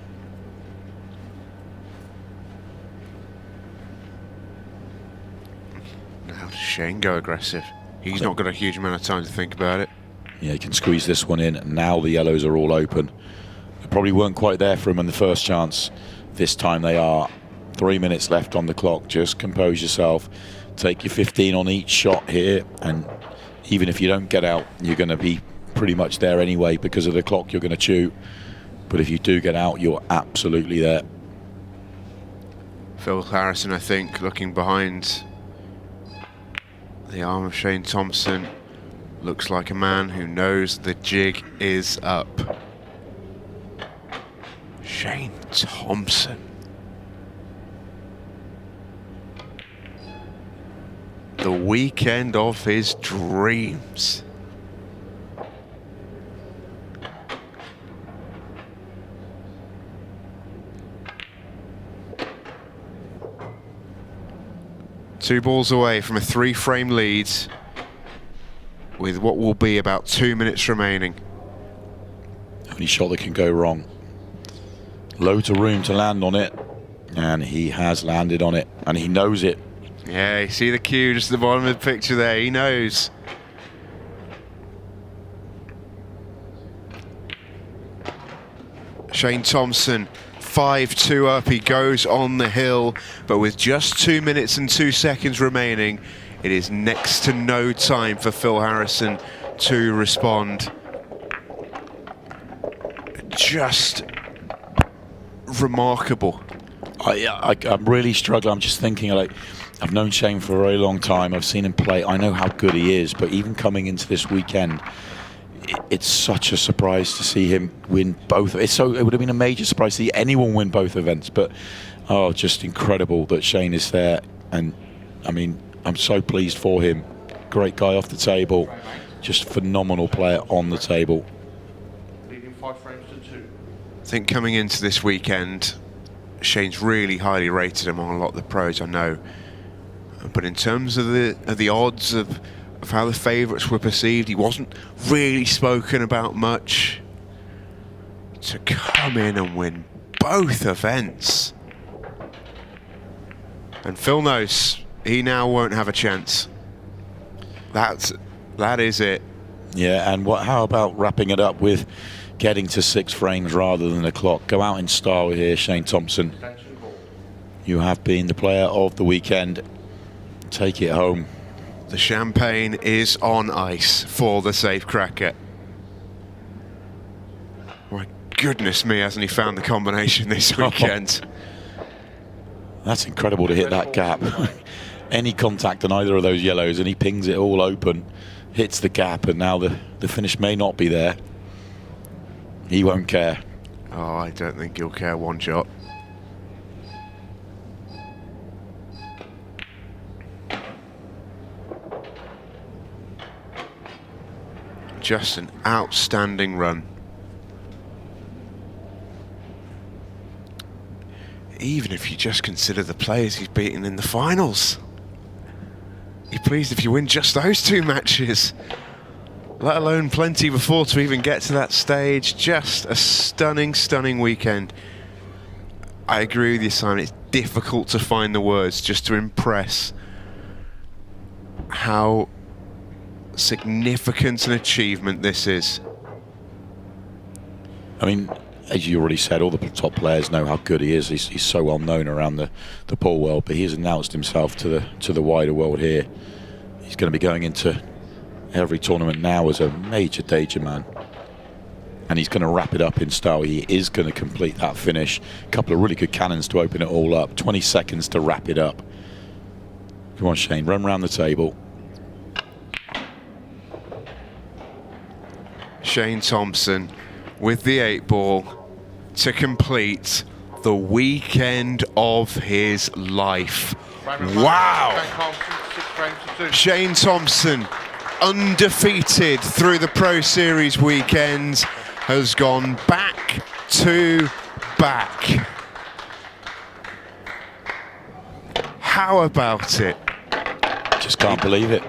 A: Shane go aggressive. He's not got a huge amount of time to think about it.
B: Yeah, he can squeeze this one in. Now the yellows are all open. They probably weren't quite there for him in the first chance. This time they are. 3 minutes left on the clock. Just compose yourself. Take your 15 on each shot here, and even if you don't get out, you're going to be pretty much there anyway because of the clock you're going to chew. But if you do get out, you're absolutely there.
A: Phil Harrison, I think, looking behind the arm of Shane Thompson, looks like a man who knows the jig is up. Shane Thompson. The weekend of his dreams. Two balls away from a 3-frame lead with what will be about 2 minutes remaining.
B: Only shot that can go wrong. Loads of room to land on it, and he has landed on it, and he knows it.
A: Yeah, you see the cue just at the bottom of the picture there. He knows. Shane Thompson, 5-2 up, he goes on the hill, but with just 2 minutes and 2 seconds remaining, it is next to no time for Phil Harrison to respond. just remarkable.
B: I'm really struggling. I'm just thinking, like, I've known Shane for a very long time. I've seen him play. I know how good he is. But even coming into this weekend, it's such a surprise to see him win both. It would have been a major surprise to see anyone win both events. But, just incredible that Shane is there. And, I mean, I'm so pleased for him. Great guy off the table. Just phenomenal player on the table.
C: Leading 5 frames to 2.
A: I think coming into this weekend, Shane's really highly rated among a lot of the pros, I know. But in terms of the odds of how the favourites were perceived, he wasn't really spoken about much. To come in and win both events. And Phil knows he now won't have a chance. That is it.
B: Yeah, and how about wrapping it up with getting to 6 frames rather than the clock? Go out in style here, Shane Thompson. You have been the player of the weekend. Take it home.
A: The champagne is on ice for the safecracker. My goodness me, hasn't he found the combination this weekend?
B: That's incredible to hit that gap. Any contact on either of those yellows and he pings it all open, hits the gap, and now the finish may not be there. He won't care.
A: Oh, I don't think he'll care one jot. Just an outstanding run. Even if you just consider the players he's beaten in the finals. You're pleased if you win just those 2 matches. Let alone plenty before to even get to that stage. Just a stunning, stunning weekend. I agree with you, Simon. It's difficult to find the words just to impress how significant an achievement this is.
B: I mean, as you already said, all the top players know how good he is. He's so well known around the pool world, but he has announced himself to the wider world here. He's going to be going into every tournament now as a major danger man, and he's going to wrap it up in style. He is going to complete that finish. A couple of really good cannons to open it all up. 20 seconds to wrap it up. Come on, Shane, run around the table.
A: Shane Thompson with the 8-ball to complete the weekend of his life. Wow! Shane Thompson, undefeated through the Pro Series weekends, has gone back to back. How about it?
B: Just can't believe it.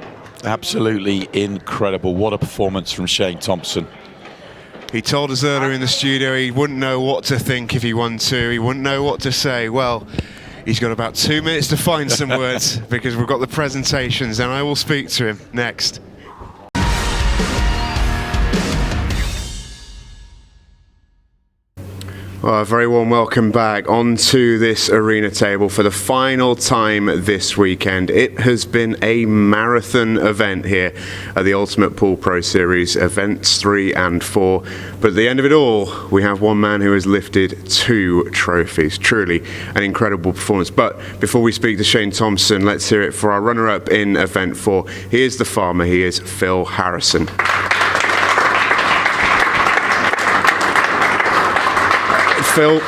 B: Absolutely incredible. What a performance from Shane Thompson.
A: He told us earlier in the studio he wouldn't know what to think if he won 2. He wouldn't know what to say. Well, he's got about 2 minutes to find some words because we've got the presentations, and I will speak to him next. Well, a very warm welcome back onto this arena table for the final time this weekend. It has been a marathon event here at the Ultimate Pool Pro Series, events 3 and 4. But at the end of it all, we have one man who has lifted 2 trophies. Truly an incredible performance. But before we speak to Shane Thompson, let's hear it for our runner-up in event 4. He is the farmer. He is Phil Harrison. Phil,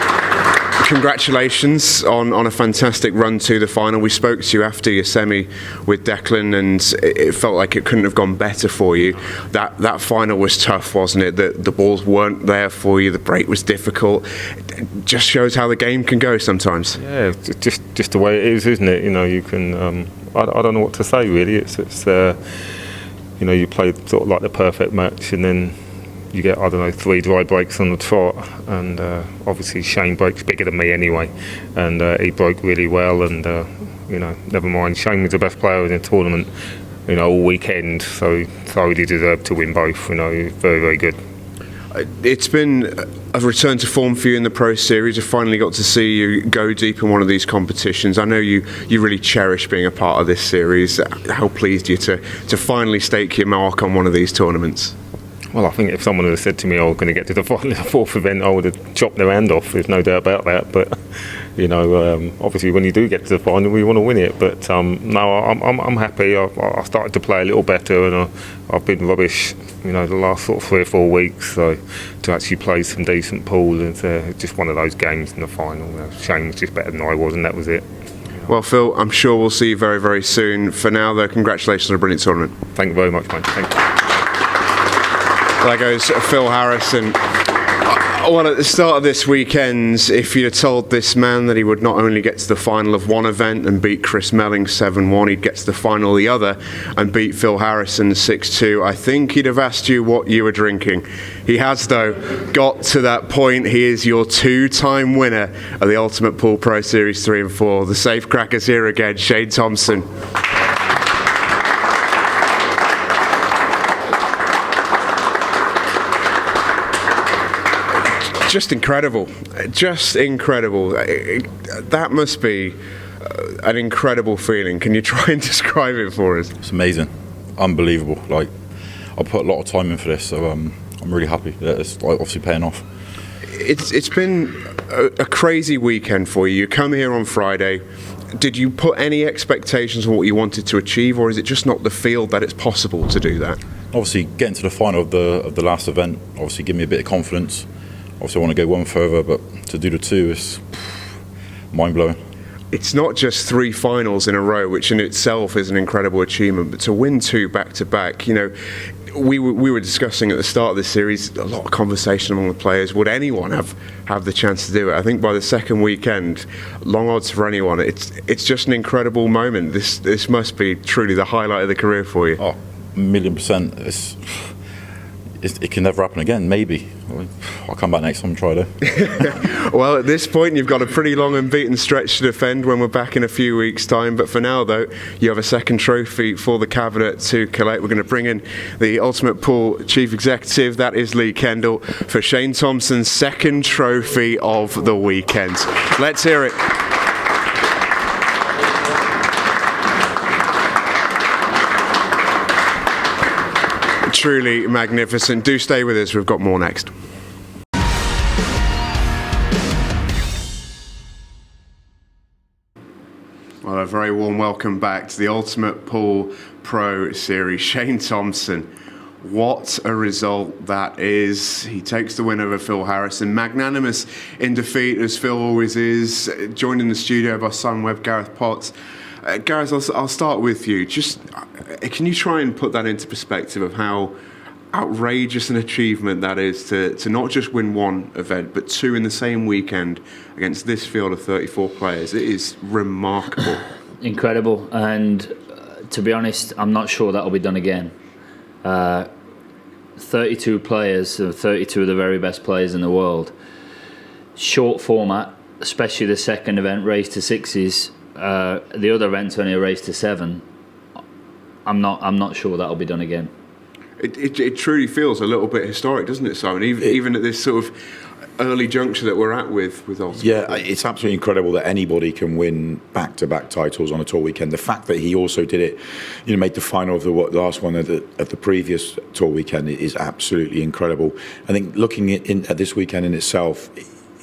A: congratulations on a fantastic run to the final. We spoke to you after your semi with Declan, and it felt like it couldn't have gone better for you. That final was tough, wasn't it? The balls weren't there for you. The break was difficult. It just shows how the game can go sometimes.
D: Yeah, just the way it is, isn't it? You know, you can. I don't know what to say really. It's you know, you play sort of like the perfect match, and then you get, I don't know, 3 dry breaks on the trot, and obviously Shane breaks bigger than me anyway, and he broke really well, and you know, never mind, Shane was the best player in the tournament, you know, all weekend, so he thoroughly deserved to win both. You know, he was very, very good.
A: It's been a return to form for you in the Pro Series. I finally got to see you go deep in one of these competitions. I know you really cherish being a part of this series. How pleased are you to finally stake your mark on one of these tournaments?
D: Well, I think if someone had said to me, "Oh, we're going to get to the final of the fourth event," I would have chopped their hand off. There's no doubt about that. But obviously, when you do get to the final, we want to win it. But no, I'm happy. I started to play a little better, and I've been rubbish, the last sort of 3 or 4 weeks. So to actually play some decent pool, and just one of those games in the final. Shane was just better than I was, and that was it.
A: Well, Phil, I'm sure we'll see you very, very soon. For now, though, congratulations on a brilliant tournament.
D: Thank you very much, mate. Thank you.
A: There goes Phil Harrison. Well, at the start of this weekend, if you'd told this man that he would not only get to the final of one event and beat Chris Melling 7-1, he'd get to the final of the other and beat Phil Harrison 6-2, I think he'd have asked you what you were drinking. He has, though, got to that point. He is your 2-time winner of the Ultimate Pool Pro Series 3 and 4. The safe cracker's here again, Shane Thompson. Just incredible. That must be an incredible feeling. Can you try and describe it for us?
E: It's amazing, unbelievable. Like, I put a lot of time in for this, so I'm really happy that it's obviously paying off.
A: It's been a crazy weekend for you. You come here on Friday. Did you put any expectations on what you wanted to achieve, or is it just not the field that it's possible to do that?
E: Obviously, getting to the final of the last event obviously give me a bit of confidence. Obviously, I want to go one further, but to do the 2 is mind-blowing.
A: It's not just 3 finals in a row, which in itself is an incredible achievement, but to win 2 back-to-back, we were discussing at the start of this series, a lot of conversation among the players. Would anyone have the chance to do it? I think by the second weekend, long odds for anyone. It's just an incredible moment. This must be truly the highlight of the career for you.
E: Oh, 1,000,000%. It can never happen again, maybe. I'll come back next time and try though.
A: Well, at this point, you've got a pretty long unbeaten stretch to defend when we're back in a few weeks' time. But for now, though, you have a second trophy for the cabinet to collect. We're going to bring in the Ultimate Pool Chief Executive, that is Lee Kendall, for Shane Thompson's second trophy of the weekend. Let's hear it. Truly magnificent. Do stay with us, we've got more next. Well, a very warm welcome back to the Ultimate Pool Pro Series. Shane Thompson, what a result that is. He takes the win over Phil Harrison. Magnanimous in defeat, as Phil always is. Joined in the studio by Simon Webb, Gareth Potts. Gareth, I'll start with you. Just can you try and put that into perspective of how outrageous an achievement that is to not just win one event, but 2 in the same weekend against this field of 34 players? It is remarkable.
F: Incredible. And to be honest, I'm not sure that'll be done again. 32 players, 32 of the very best players in the world. Short format, especially the second event, race to 6s. The other event's only a race to 7. I'm not sure that'll be done again.
A: It truly feels a little bit historic, doesn't it, Simon? Even at this sort of early juncture that we're at with Ultimate.
B: Yeah, it's absolutely incredible that anybody can win back-to-back titles on a tour weekend. The fact that he also did it, made the final of the last one of the previous tour weekend is absolutely incredible. I think looking at this weekend in itself,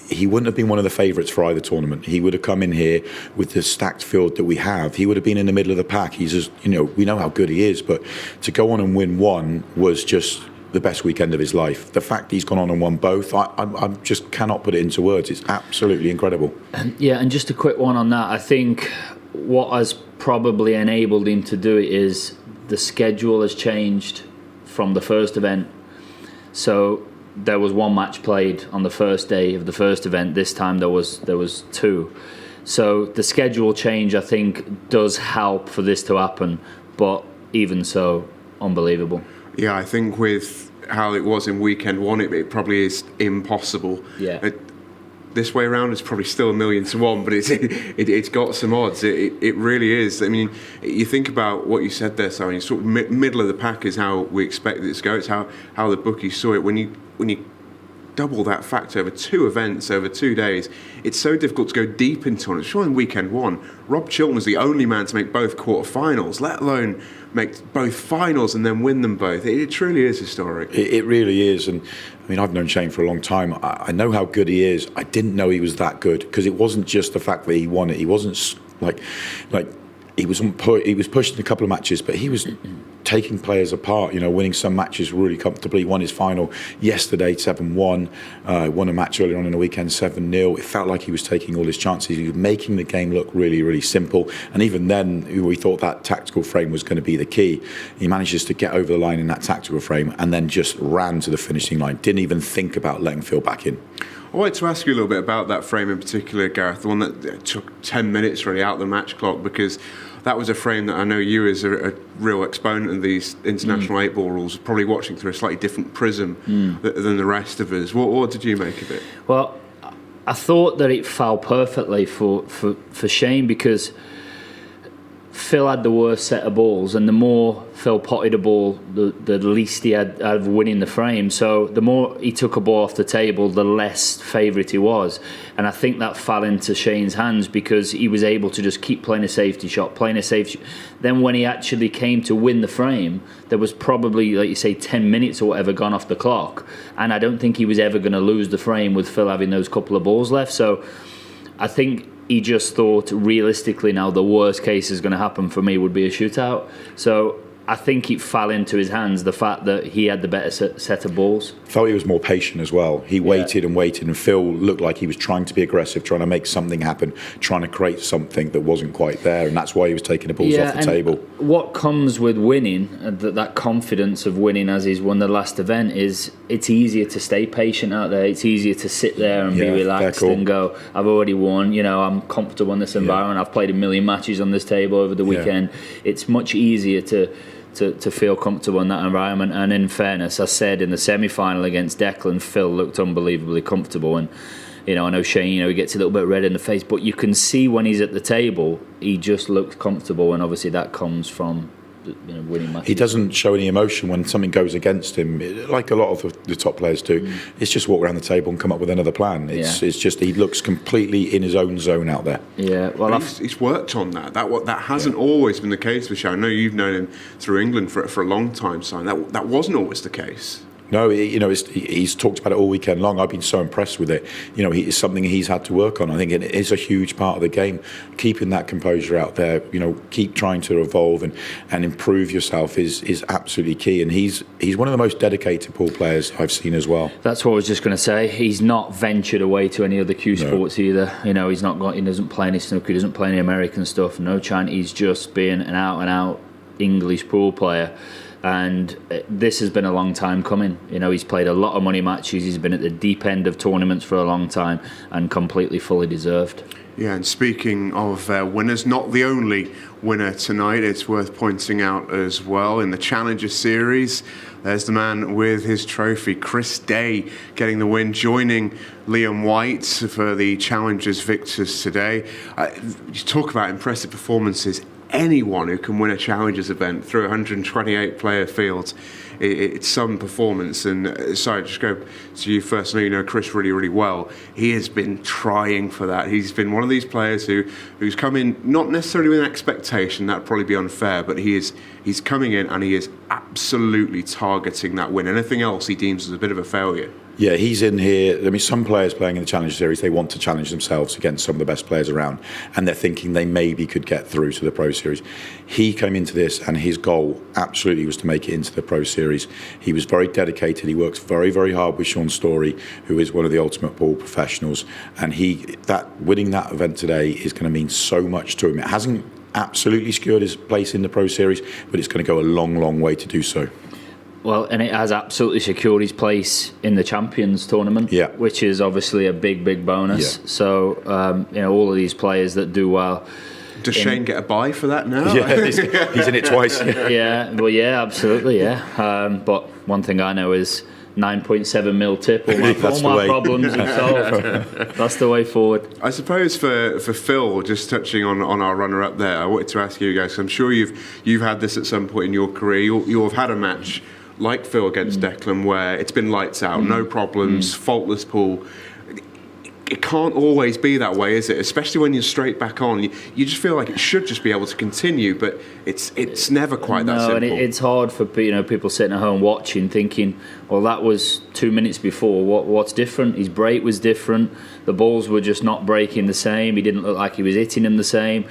B: he wouldn't have been one of the favourites for either tournament. He would have come in here with the stacked field that we have. He would have been in the middle of the pack. He's just, we know how good he is, but to go on and win one was just the best weekend of his life. The fact he's gone on and won both, I just cannot put it into words. It's absolutely incredible.
F: Yeah, and just a quick one on that. I think what has probably enabled him to do it is the schedule has changed from the first event. So there was one match played on the first day of the first event. This time there was 2. So the schedule change, I think, does help for this to happen. But even so, unbelievable.
A: Yeah, I think with how it was in weekend 1, it probably is impossible.
F: Yeah.
A: This way around, it's probably still 1,000,000 to 1, but it's got some odds. It really is. I mean, you think about what you said there, Simon. Sort of middle of the pack is how we expected it to go. It's how the bookies saw it. When you double that factor over 2 events over 2 days. It's so difficult to go deep into tournaments. Sure, in weekend 1, Rob Chilton was the only man to make both quarterfinals, let alone make both finals and then win them both. It truly is historic.
B: It really is. And I mean, I've known Shane for a long time. I know how good he is. I didn't know he was that good, because it wasn't just the fact that he won it. He wasn't like he was pushed in a couple of matches, but he was taking players apart, winning some matches really comfortably. Won his final yesterday 7-1, won a match earlier on in the weekend 7-0. It felt like he was taking all his chances. He was making the game look really, really simple. And even then, we thought that tactical frame was going to be the key. He manages to get over the line in that tactical frame and then just ran to the finishing line. Didn't even think about letting Phil back in.
A: I wanted to ask you a little bit about that frame in particular, Gareth, the one that took 10 minutes really out of the match clock, because that was a frame that I know you, as a real exponent of these international 8-ball rules, probably watching through a slightly different prism than the rest of us. What did you make of it?
F: Well, I thought that it fell perfectly for Shane, because Phil had the worst set of balls, and the more Phil potted a ball, the least he had of winning the frame. So the more he took a ball off the table, the less favourite he was. And I think that fell into Shane's hands, because he was able to just keep playing a safety shot. Then when he actually came to win the frame, there was probably, like you say, 10 minutes or whatever gone off the clock. And I don't think he was ever going to lose the frame with Phil having those couple of balls left. So I think he just thought, realistically now, the worst case is going to happen for me would be a shootout. So I think it fell into his hands, the fact that he had the better set of balls.
B: Felt he was more patient as well. He waited and waited, and Phil looked like he was trying to be aggressive, trying to make something happen, trying to create something that wasn't quite there, and that's why he was taking the balls off the table.
F: What comes with winning, that confidence of winning as he's won the last event, is it's easier to stay patient out there. It's easier to sit there and be relaxed and go, I've already won, I'm comfortable in this environment. I've played a million matches on this table over the weekend. It's much easier to feel comfortable in that environment. And in fairness, I said in the semi-final against Declan, Phil looked unbelievably comfortable. And I know Shane, he gets a little bit red in the face, but you can see when he's at the table, he just looks comfortable, and obviously that comes from winning matches.
B: He doesn't show any emotion when something goes against him, like a lot of the top players do. It's just walk around the table and come up with another plan. It's just he looks completely in his own zone out there.
F: Yeah, well,
A: he's worked on that. That hasn't always been the case for Shane. I know you've known him through England for a long time, Simon. That wasn't always the case.
B: No, he's talked about it all weekend long. I've been so impressed with it. It's something he's had to work on. I think it is a huge part of the game. Keeping that composure out there, keep trying to evolve and improve yourself is absolutely key. And he's one of the most dedicated pool players I've seen as well.
F: That's what I was just going to say. He's not ventured away to any other Q sports either. He doesn't play any snooker, he doesn't play any American stuff. No chance. He's just been an out and out English pool player. And this has been a long time coming. He's played a lot of money matches. He's been at the deep end of tournaments for a long time, and completely fully deserved.
A: Yeah, and speaking of winners, not the only winner tonight, it's worth pointing out as well, in the Challenger Series, there's the man with his trophy, Chris Day, getting the win, joining Liam White for the Challengers victors today. You talk about impressive performances. Anyone who can win a Challengers event through 128 player fields, it's some performance. And sorry, just go to you first. I know you know Chris really, really well. He has been trying for that. He's been one of these players who's come in not necessarily with an expectation, that'd probably be unfair, but he's coming in and he is absolutely targeting that win. Anything else he deems as a bit of a failure.
B: Yeah, he's in here. I mean, some players playing in the Challenger Series, they want to challenge themselves against some of the best players around, and they're thinking they maybe could get through to the Pro Series. He came into this, and his goal absolutely was to make it into the Pro Series. He was very dedicated. He works very, very hard with Sean Story, who is one of the ultimate pool professionals, and winning that event today is going to mean so much to him. It hasn't absolutely secured his place in the Pro Series, but it's going to go a long, long way to do so.
F: Well, and it has absolutely secured his place in the Champions tournament, which is obviously a big, big bonus. Yeah. So, all of these players that do well.
A: Does Shane get a buy for that now?
B: Yeah, he's in it twice.
F: Absolutely, but one thing I know is 9.7 mil tip. All my problems are solved. That's the way forward.
A: I suppose for Phil, just touching on our runner-up there, I wanted to ask you guys. I'm sure you've had this at some point in your career. You'll have had a match like Phil against Declan, where it's been lights out, no problems, faultless pool. It can't always be that way, is it? Especially when you're straight back on. You just feel like it should just be able to continue, but it's never quite that simple.
F: And it's hard for people sitting at home watching, thinking, well, that was 2 minutes before. What's different? His break was different. The balls were just not breaking the same. He didn't look like he was hitting them the same.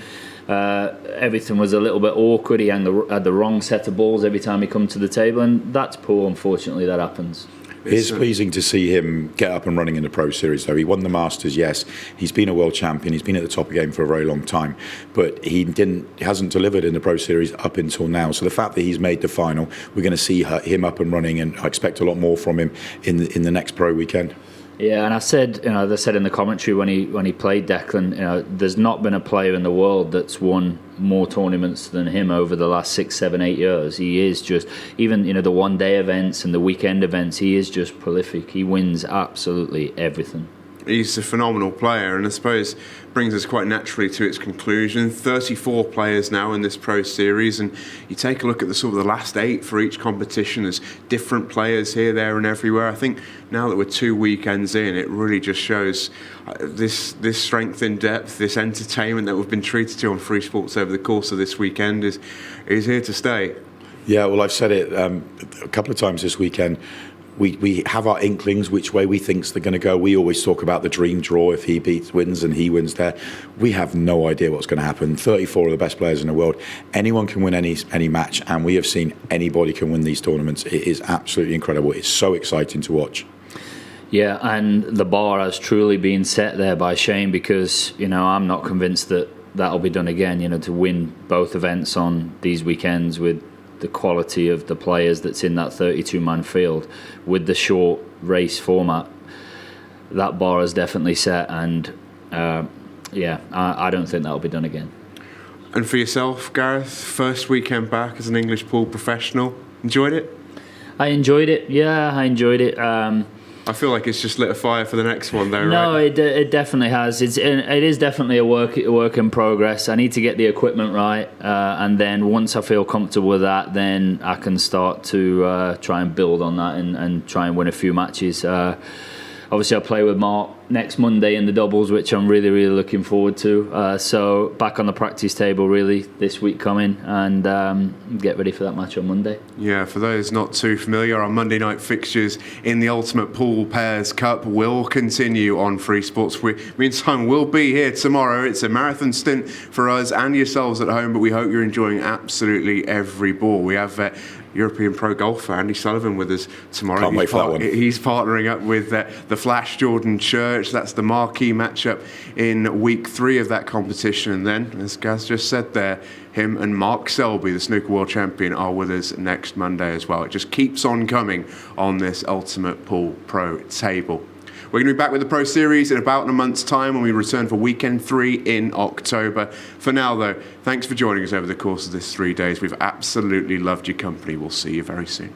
F: Everything was a little bit awkward. He had the wrong set of balls every time he come to the table, and that's poor. Unfortunately, that happens.
B: It's pleasing to see him get up and running in the Pro Series, though. He won the Masters, yes. He's been a world champion. He's been at the top of the game for a very long time. But he hasn't delivered in the Pro Series up until now. So the fact that he's made the final, we're going to see him up and running, and I expect a lot more from him in the next Pro weekend.
F: Yeah, and I said in the commentary when he played Declan, there's not been a player in the world that's won more tournaments than him over the last 6, 7, 8 years. He is just, even the one-day events and the weekend events, he is just prolific. He wins absolutely everything.
A: He's a phenomenal player, and I suppose brings us quite naturally to its conclusion. 34 players now in this Pro Series, and you take a look at the last 8 for each competition. There's different players here, there, and everywhere. I think now that we're 2 weekends in, it really just shows this strength in depth, this entertainment that we've been treated to on Free Sports over the course of this weekend is here to stay.
B: Yeah, well, I've said it a couple of times this weekend. We have our inklings which way we think they're going to go. We always talk about the dream draw. If he wins and he wins there, we have no idea what's going to happen. 34 of the best players in the world. Anyone can win any match, and we have seen anybody can win these tournaments. It is absolutely incredible. It's so exciting to watch.
F: Yeah, and the bar has truly been set there by Shane, because I'm not convinced that that'll be done again. To win both events on these weekends with the quality of the players that's in that 32-man field with the short race format, that bar is definitely set, and I don't think that'll be done again.
A: And for yourself, Gareth, first weekend back as an English pool professional, enjoyed it?
F: I enjoyed it. Yeah, I enjoyed it.
A: I feel like it's just lit a fire for the next one, though,
F: no,
A: right?
F: No, it definitely has. It is definitely a work in progress. I need to get the equipment right, and then once I feel comfortable with that, then I can start to try and build on that and try and win a few matches. Obviously, I'll play with Mark next Monday in the doubles, which I'm really, really looking forward to. So back on the practice table really this week coming, and get ready for that match on Monday.
A: Yeah, for those not too familiar, our Monday night fixtures in the Ultimate Pool Pairs Cup will continue on Free Sports. Meantime, we'll be here tomorrow. It's a marathon stint for us and yourselves at home, but we hope you're enjoying absolutely every ball. We have European pro golfer Andy Sullivan with us tomorrow.
B: Can't wait for that one.
A: He's partnering up with the Flash Jordan Church. That's the marquee matchup in week 3 of that competition. And then, as Gaz just said there, him and Mark Selby, the snooker world champion, are with us next Monday as well. It just keeps on coming on this Ultimate Pool Pro table. We're going to be back with the Pro Series in about a month's time when we return for weekend 3 in October. For now, though, thanks for joining us over the course of this 3 days. We've absolutely loved your company. We'll see you very soon.